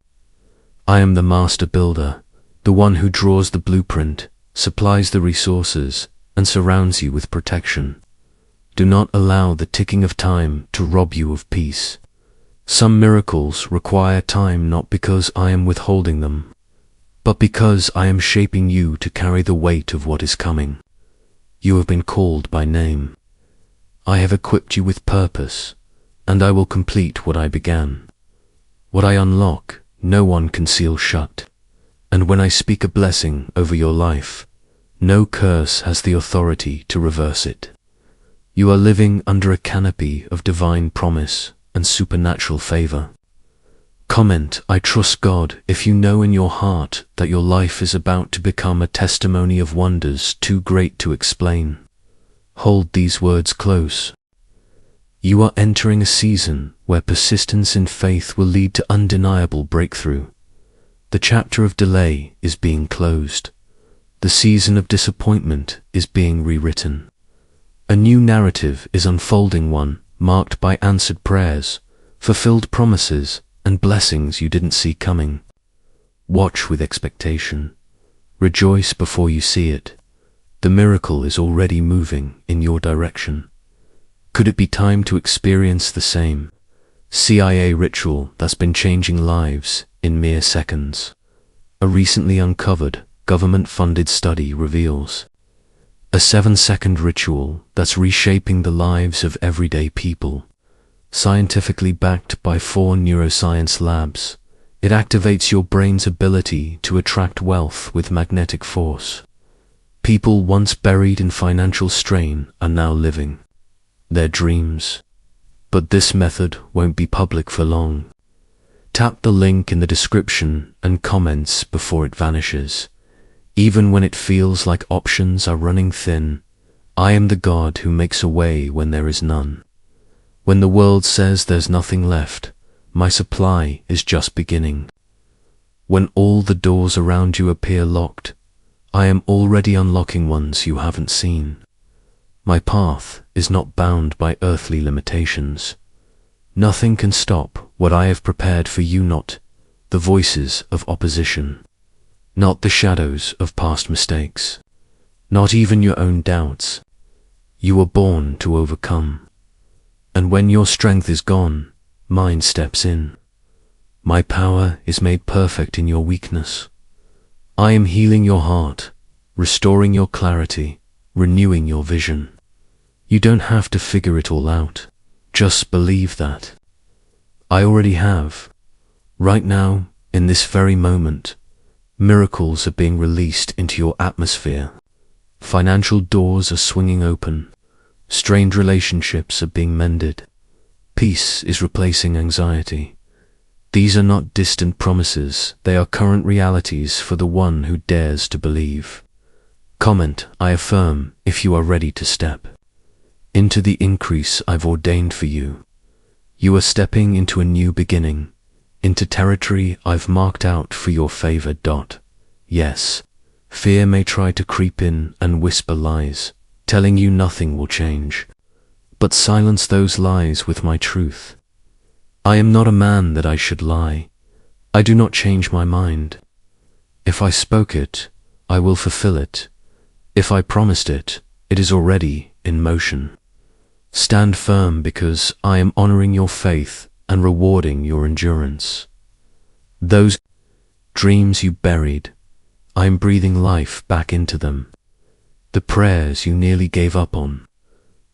I am the master builder, the one who draws the blueprint, supplies the resources, and surrounds you with protection. Do not allow the ticking of time to rob you of peace. Some miracles require time, not because I am withholding them, but because I am shaping you to carry the weight of what is coming. You have been called by name. I have equipped you with purpose, and I will complete what I began. What I unlock, no one can seal shut. And when I speak a blessing over your life, no curse has the authority to reverse it. You are living under a canopy of divine promise and supernatural favor. Comment, I trust God, if you know in your heart that your life is about to become a testimony of wonders too great to explain. Hold these words close. You are entering a season where persistence in faith will lead to undeniable breakthrough. The chapter of delay is being closed. The season of disappointment is being rewritten. A new narrative is unfolding, one marked by answered prayers, fulfilled promises, and blessings you didn't see coming. Watch with expectation. Rejoice before you see it. The miracle is already moving in your direction. Could it be time to experience the same CIA ritual that's been changing lives in mere seconds? A recently uncovered government-funded study reveals a 7-second ritual that's reshaping the lives of everyday people. Scientifically backed by 4 neuroscience labs, it activates your brain's ability to attract wealth with magnetic force. People once buried in financial strain are now living their dreams. But this method won't be public for long. Tap the link in the description and comments before it vanishes. Even when it feels like options are running thin, I am the God who makes a way when there is none. When the world says there's nothing left, my supply is just beginning. When all the doors around you appear locked, I am already unlocking ones you haven't seen. My path is not bound by earthly limitations. Nothing can stop what I have prepared for you, not the voices of opposition, not the shadows of past mistakes, not even your own doubts. You were born to overcome. And when your strength is gone, mine steps in. My power is made perfect in your weakness. I am healing your heart, restoring your clarity, renewing your vision. You don't have to figure it all out. Just believe that. I already have. Right now, in this very moment, miracles are being released into your atmosphere. Financial doors are swinging open. Strained relationships are being mended. Peace is replacing anxiety. These are not distant promises, they are current realities for the one who dares to believe. Comment, I affirm, if you are ready to step into the increase I've ordained for you. You are stepping into a new beginning, into territory I've marked out for your favor. Yes, fear may try to creep in and whisper lies, telling you nothing will change. But silence those lies with my truth. I am not a man that I should lie. I do not change my mind. If I spoke it, I will fulfill it. If I promised it, it is already in motion. Stand firm, because I am honoring your faith and rewarding your endurance. Those dreams you buried, I am breathing life back into them. The prayers you nearly gave up on,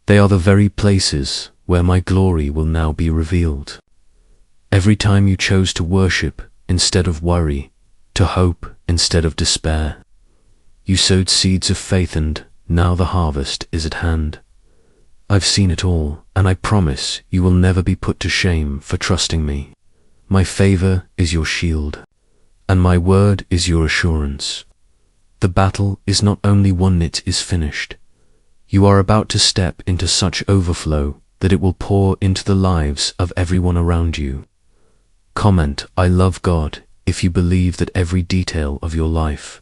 they are the very places where my glory will now be revealed. Every time you chose to worship instead of worry, to hope instead of despair, you sowed seeds of faith, and now the harvest is at hand. I've seen it all, and I promise you will never be put to shame for trusting me. My favor is your shield, and my word is your assurance. The battle is not only won, it is finished. You are about to step into such overflow that it will pour into the lives of everyone around you. Comment, I love God, if you believe that every detail of your life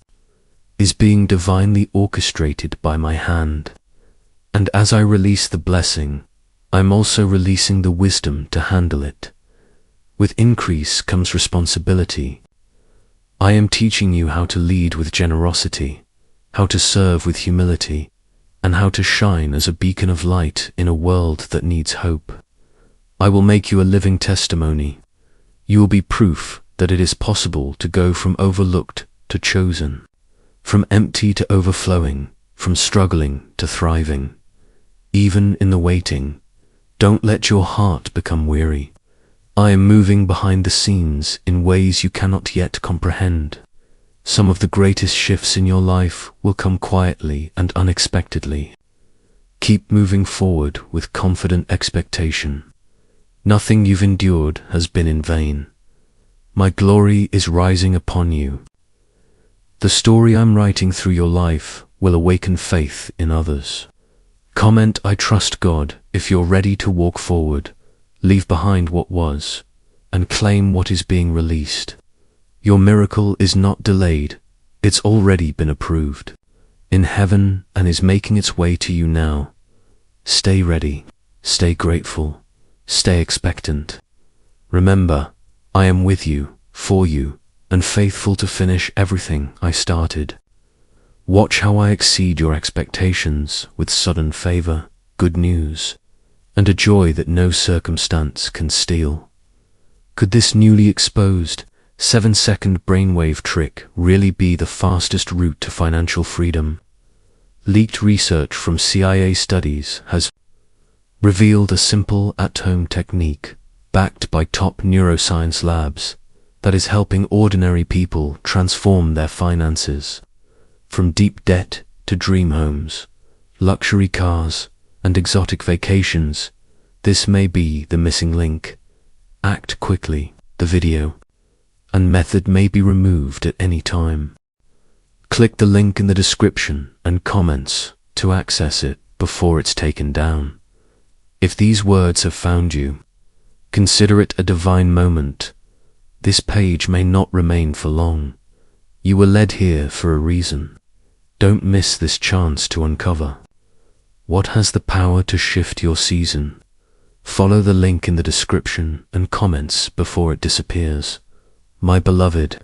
is being divinely orchestrated by my hand. And as I release the blessing, I'm also releasing the wisdom to handle it. With increase comes responsibility. I am teaching you how to lead with generosity, how to serve with humility, and how to shine as a beacon of light in a world that needs hope. I will make you a living testimony. You will be proof that it is possible to go from overlooked to chosen, from empty to overflowing, from struggling to thriving. Even in the waiting, don't let your heart become weary. I am moving behind the scenes in ways you cannot yet comprehend. Some of the greatest shifts in your life will come quietly and unexpectedly. Keep moving forward with confident expectation. Nothing you've endured has been in vain. My glory is rising upon you. The story I'm writing through your life will awaken faith in others. Comment, I trust God, if you're ready to walk forward, leave behind what was, and claim what is being released. Your miracle is not delayed, it's already been approved in heaven and is making its way to you now. Stay ready, stay grateful, stay expectant. Remember, I am with you, for you, and faithful to finish everything I started. Watch how I exceed your expectations with sudden favor, good news, and a joy that no circumstance can steal. Could this newly exposed 7-second brainwave trick really be the fastest route to financial freedom? Leaked research from CIA studies has revealed a simple at-home technique backed by top neuroscience labs that is helping ordinary people transform their finances. From deep debt to dream homes, luxury cars, and exotic vacations, this may be the missing link. Act quickly. The video and method may be removed at any time. Click the link in the description and comments to access it before it's taken down. If these words have found you, consider it a divine moment. This page may not remain for long. You were led here for a reason. Don't miss this chance to uncover what has the power to shift your season. Follow the link in the description and comments before it disappears. My beloved,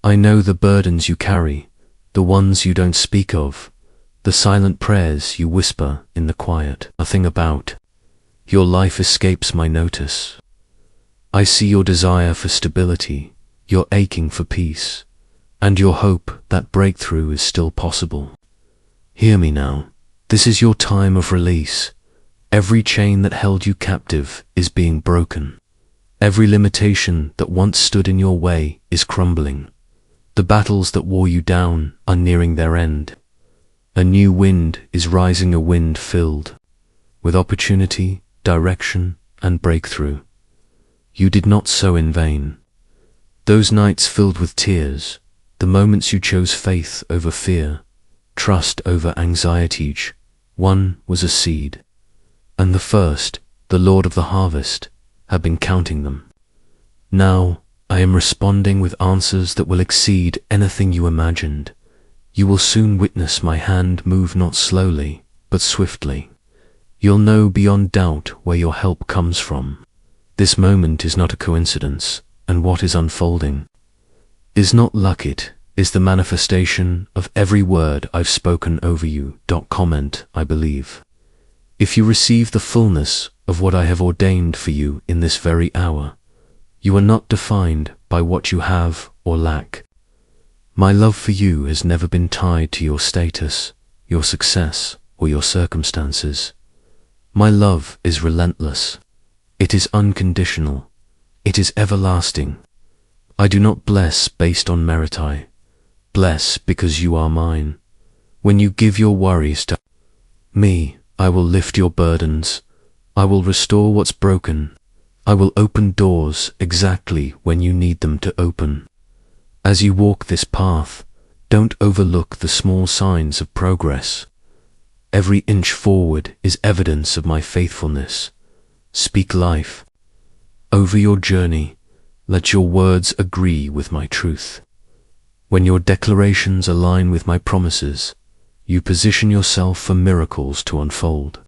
I know the burdens you carry, the ones you don't speak of, the silent prayers you whisper in the quiet. Nothing about your life escapes my notice. I see your desire for stability, your aching for peace, and your hope that breakthrough is still possible. Hear me now. This is your time of release. Every chain that held you captive is being broken. Every limitation that once stood in your way is crumbling. The battles that wore you down are nearing their end. A new wind is rising, a wind filled with opportunity, direction, and breakthrough. You did not sow in vain. Those nights filled with tears, the moments you chose faith over fear, trust over anxiety, each one was a seed. And the first, the Lord of the harvest, had been counting them. Now I am responding with answers that will exceed anything you imagined. You will soon witness my hand move not slowly, but swiftly. You'll know beyond doubt where your help comes from. This moment is not a coincidence, and what is unfolding is not luck, it is the manifestation of every word I've spoken over you. Comment, I believe. If you receive the fullness of what I have ordained for you in this very hour, you are not defined by what you have or lack. My love for you has never been tied to your status, your success, or your circumstances. My love is relentless. It is unconditional. It is everlasting. I do not bless based on merit. I bless because you are mine. When you give your worries to me, I will lift your burdens. I will restore what's broken. I will open doors exactly when you need them to open. As you walk this path, don't overlook the small signs of progress. Every inch forward is evidence of my faithfulness. Speak life over your journey. Let your words agree with my truth. When your declarations align with my promises, you position yourself for miracles to unfold.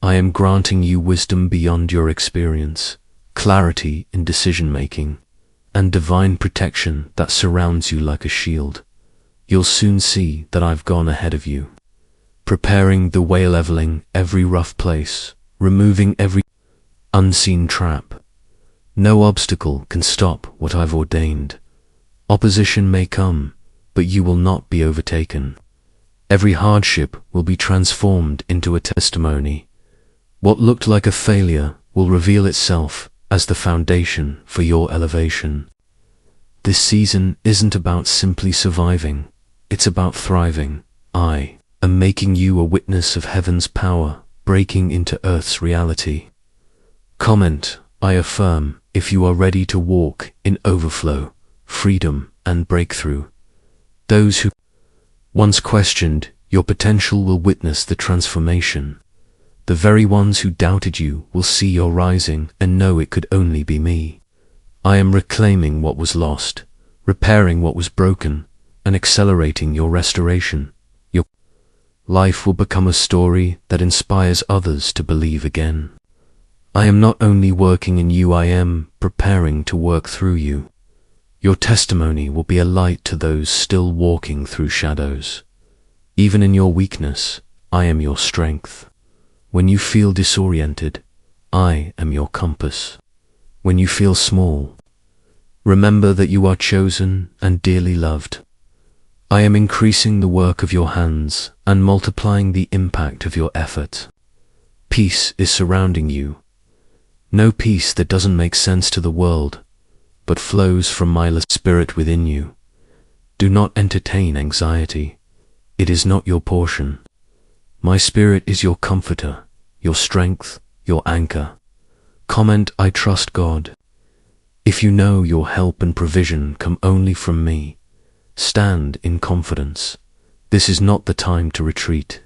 I am granting you wisdom beyond your experience, clarity in decision-making, and divine protection that surrounds you like a shield. You'll soon see that I've gone ahead of you, preparing the way, leveling every rough place, removing every unseen trap. No obstacle can stop what I've ordained. Opposition may come, but you will not be overtaken. Every hardship will be transformed into a testimony. What looked like a failure will reveal itself as the foundation for your elevation. This season isn't about simply surviving, it's about thriving. I am making you a witness of heaven's power breaking into earth's reality. Comment, I affirm, if you are ready to walk in overflow, freedom, and breakthrough. Those who once questioned your potential will witness the transformation. The very ones who doubted you will see your rising and know it could only be me. I am reclaiming what was lost, repairing what was broken, and accelerating your restoration. Your life will become a story that inspires others to believe again. I am not only working in you, I am preparing to work through you. Your testimony will be a light to those still walking through shadows. Even in your weakness, I am your strength. When you feel disoriented, I am your compass. When you feel small, remember that you are chosen and dearly loved. I am increasing the work of your hands and multiplying the impact of your effort. Peace is surrounding you. No peace that doesn't make sense to the world, but flows from my spirit within you. Do not entertain anxiety. It is not your portion. My spirit is your comforter, your strength, your anchor. Comment, I trust God. If you know your help and provision come only from me, stand in confidence. This is not the time to retreat.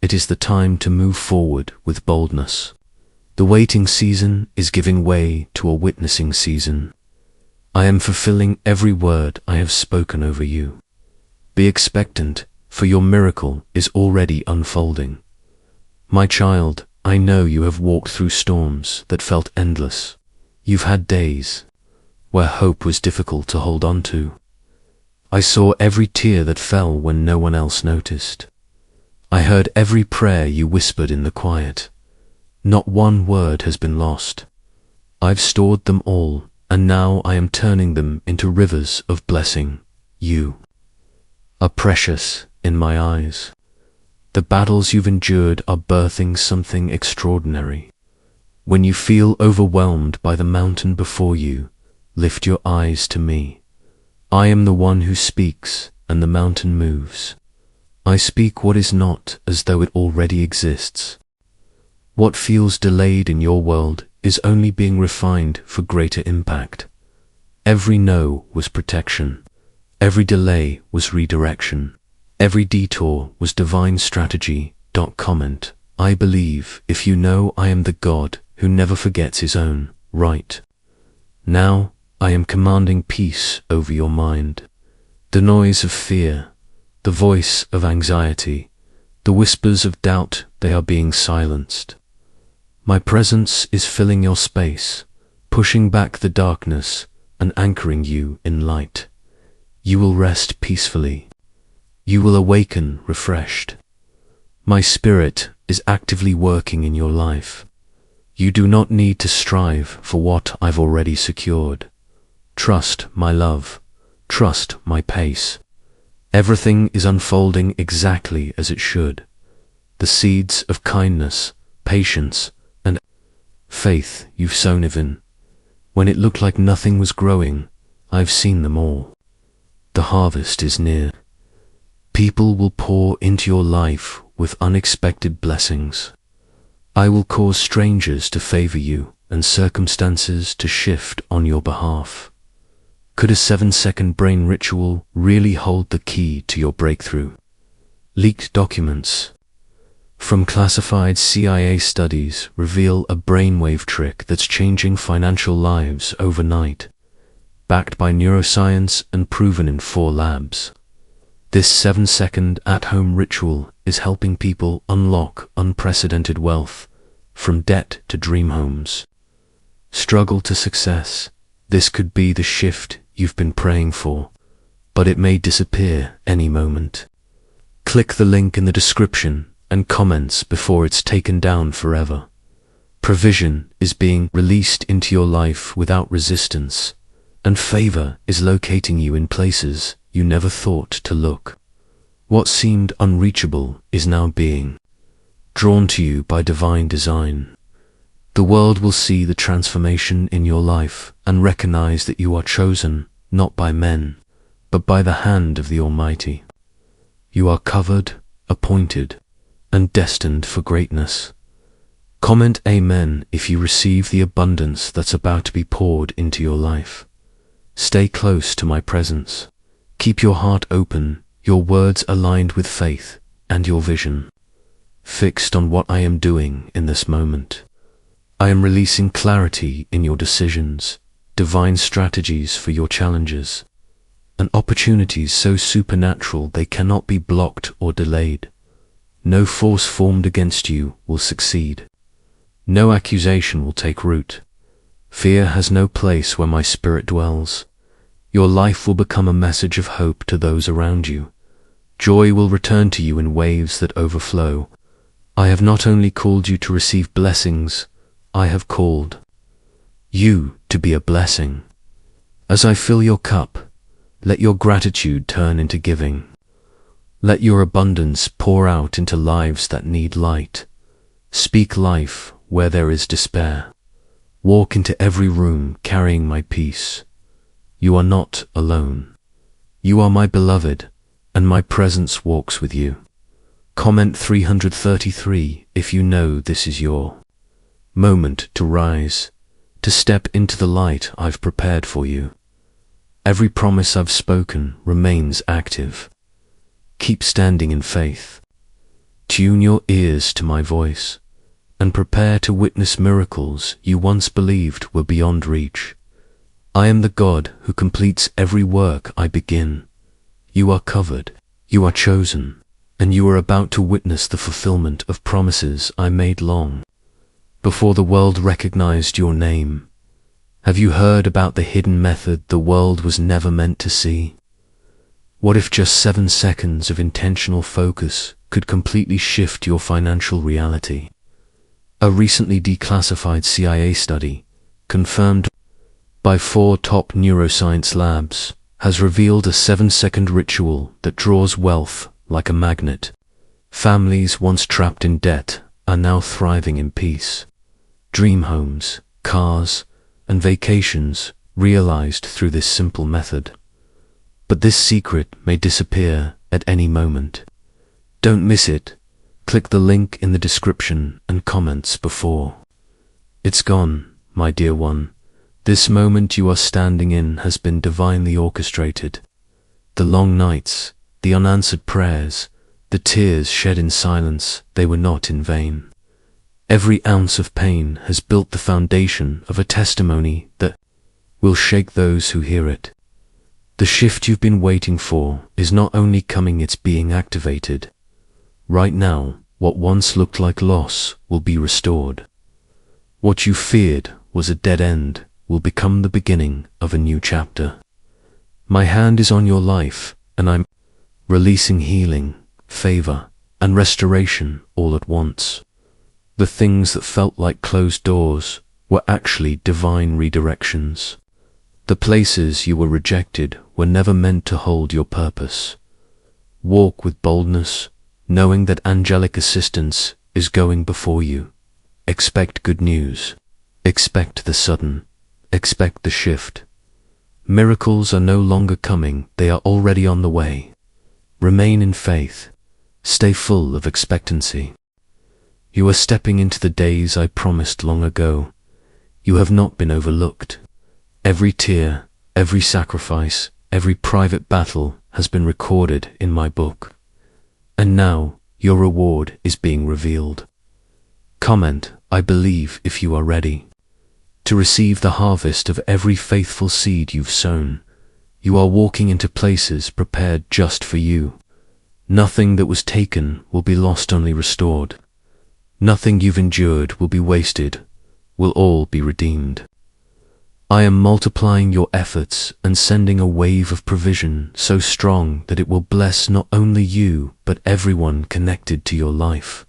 It is the time to move forward with boldness. The waiting season is giving way to a witnessing season. I am fulfilling every word I have spoken over you. Be expectant, for your miracle is already unfolding. My child, I know you have walked through storms that felt endless. You've had days where hope was difficult to hold on to. I saw every tear that fell when no one else noticed. I heard every prayer you whispered in the quiet. Not one word has been lost. I've stored them all, and now I am turning them into rivers of blessing. You are precious in my eyes. The battles you've endured are birthing something extraordinary. When you feel overwhelmed by the mountain before you, lift your eyes to me. I am the one who speaks, and the mountain moves. I speak what is not as though it already exists. What feels delayed in your world is only being refined for greater impact. Every no was protection. Every delay was redirection. Every detour was divine strategy. Comment, I believe if you know I am the God who never forgets his own. Right. Now I am commanding peace over your mind. The noise of fear, the voice of anxiety, the whispers of doubt, they are being silenced. My presence is filling your space, pushing back the darkness and anchoring you in light. You will rest peacefully. You will awaken refreshed. My spirit is actively working in your life. You do not need to strive for what I've already secured. Trust my love. Trust my pace. Everything is unfolding exactly as it should. The seeds of kindness, patience, and faith you've sown even. When it looked like nothing was growing, I've seen them all. The harvest is near. People will pour into your life with unexpected blessings. I will cause strangers to favor you and circumstances to shift on your behalf. Could a 7-second brain ritual really hold the key to your breakthrough? Leaked documents from classified CIA studies reveal a brainwave trick that's changing financial lives overnight, backed by neuroscience and proven in 4 labs. This 7-second at-home ritual is helping people unlock unprecedented wealth, from debt to dream homes. Struggle to success. This could be the shift you've been praying for, but it may disappear any moment. Click the link in the description and comments before it's taken down forever. Provision is being released into your life without resistance, and favor is locating you in places you never thought to look. What seemed unreachable is now being drawn to you by divine design. The world will see the transformation in your life and recognize that you are chosen not by men, but by the hand of the Almighty. You are covered, appointed, and destined for greatness. Comment Amen if you receive the abundance that's about to be poured into your life. Stay close to my presence. Keep your heart open, your words aligned with faith, and your vision. fixed on what I am doing in this moment. I am releasing clarity in your decisions, divine strategies for your challenges, and opportunities so supernatural they cannot be blocked or delayed. No force formed against you will succeed. No accusation will take root. Fear has no place where my spirit dwells. Your life will become a message of hope to those around you. Joy will return to you in waves that overflow. I have not only called you to receive blessings, I have called you to be a blessing. As I fill your cup, let your gratitude turn into giving. Let your abundance pour out into lives that need light. Speak life where there is despair. Walk into every room carrying my peace. You are not alone. You are my beloved, and my presence walks with you. Comment 333 if you know this is your moment to rise, to step into the light I've prepared for you. Every promise I've spoken remains active. Keep standing in faith. Tune your ears to my voice, and prepare to witness miracles you once believed were beyond reach. I am the God who completes every work I begin. You are covered, you are chosen, and you are about to witness the fulfillment of promises I made long before the world recognized your name. Have you heard about the hidden method the world was never meant to see? What if just 7 seconds of intentional focus could completely shift your financial reality? A recently declassified CIA study, confirmed by 4 top neuroscience labs, has revealed a 7-second ritual that draws wealth like a magnet. Families once trapped in debt are now thriving in peace. Dream homes, cars, and vacations realized through this simple method. But this secret may disappear at any moment. Don't miss it. Click the link in the description and comments before it's gone, my dear one. This moment you are standing in has been divinely orchestrated. The long nights, the unanswered prayers, the tears shed in silence, they were not in vain. Every ounce of pain has built the foundation of a testimony that will shake those who hear it. The shift you've been waiting for is not only coming, it's being activated. Right now, what once looked like loss will be restored. What you feared was a dead end will become the beginning of a new chapter. My hand is on your life, and I'm releasing healing, favor, and restoration all at once. The things that felt like closed doors were actually divine redirections. The places you were rejected were never meant to hold your purpose. Walk with boldness, knowing that angelic assistance is going before you. Expect good news. Expect the sudden. Expect the shift. Miracles are no longer coming, they are already on the way. Remain in faith. Stay full of expectancy. You are stepping into the days I promised long ago. You have not been overlooked. Every tear, every sacrifice, every private battle has been recorded in my book. And now your reward is being revealed. Comment, I believe, if you are ready to receive the harvest of every faithful seed you've sown. You are walking into places prepared just for you. Nothing that was taken will be lost, only restored. Nothing you've endured will be wasted, will all be redeemed. I am multiplying your efforts and sending a wave of provision so strong that it will bless not only you, but everyone connected to your life.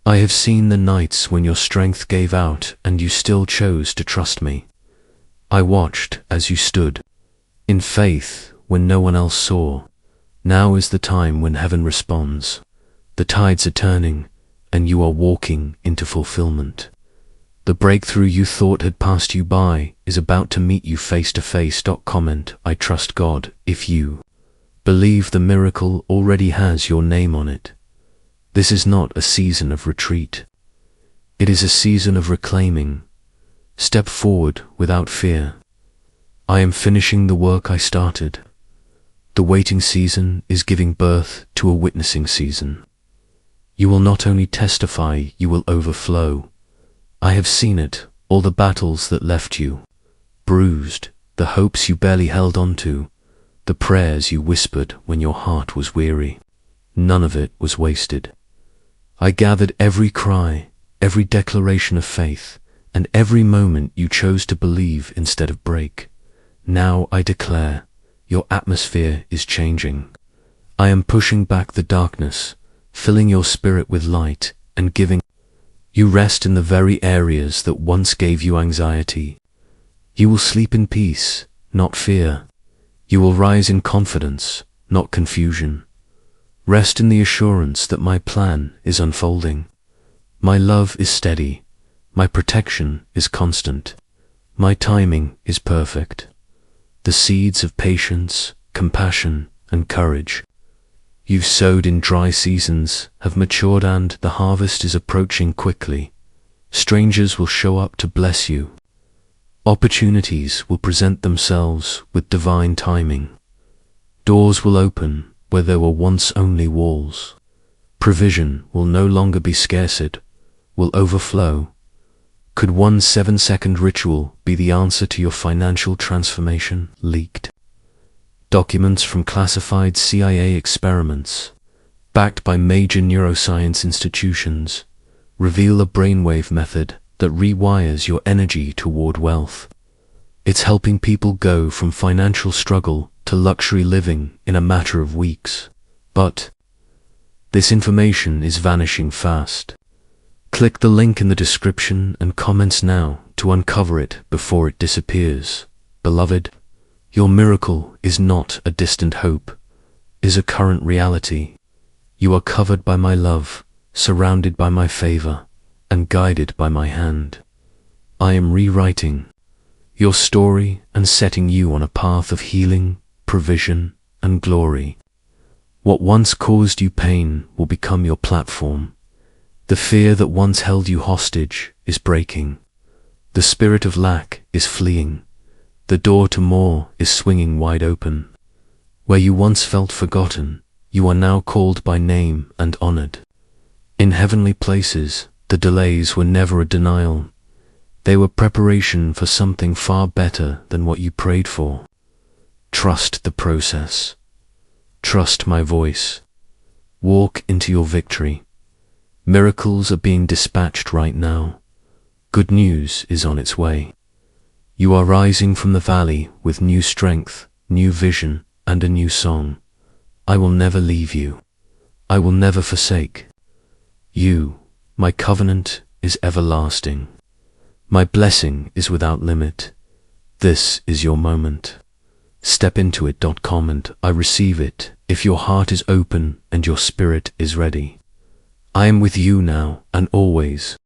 I have seen the nights when your strength gave out and you still chose to trust me. I watched as you stood in faith when no one else saw. Now is the time when heaven responds. The tides are turning, and you are walking into fulfillment. The breakthrough you thought had passed you by is about to meet you face to face. Comment, I trust God, if you believe the miracle already has your name on it. This is not a season of retreat. It is a season of reclaiming. Step forward without fear. I am finishing the work I started. The waiting season is giving birth to a witnessing season. You will not only testify, you will overflow. I have seen it, all the battles that left you bruised, the hopes you barely held on to, the prayers you whispered when your heart was weary. None of it was wasted. I gathered every cry, every declaration of faith, and every moment you chose to believe instead of break. Now I declare, your atmosphere is changing. I am pushing back the darkness, filling your spirit with light, and giving you rest in the very areas that once gave you anxiety. You will sleep in peace, not fear. You will rise in confidence, not confusion. Rest in the assurance that my plan is unfolding. My love is steady. My protection is constant. My timing is perfect. The seeds of patience, compassion, and courage you've sowed in dry seasons have matured, and the harvest is approaching quickly. Strangers will show up to bless you. Opportunities will present themselves with divine timing. Doors will open where there were once only walls. Provision will no longer be scarcity, will overflow. Could one 7-second ritual be the answer to your financial transformation? Leaked documents from classified CIA experiments, backed by major neuroscience institutions, reveal a brainwave method that rewires your energy toward wealth. It's helping people go from financial struggle to luxury living in a matter of weeks. But this information is vanishing fast. Click the link in the description and comments now to uncover it before it disappears. Beloved, your miracle is not a distant hope, is a current reality. You are covered by my love, surrounded by my favor, and guided by my hand. I am rewriting your story and setting you on a path of healing, provision, and glory. What once caused you pain will become your platform. The fear that once held you hostage is breaking. The spirit of lack is fleeing. The door to more is swinging wide open. Where you once felt forgotten, you are now called by name and honored. In heavenly places, the delays were never a denial. They were preparation for something far better than what you prayed for. Trust the process. Trust my voice. Walk into your victory. Miracles are being dispatched right now. Good news is on its way. You are rising from the valley with new strength, new vision, and a new song. I will never leave you. I will never forsake you. My covenant is everlasting. My blessing is without limit. This is your moment. Step into it. Comment, I receive it, if your heart is open and your spirit is ready. I am with you now and always.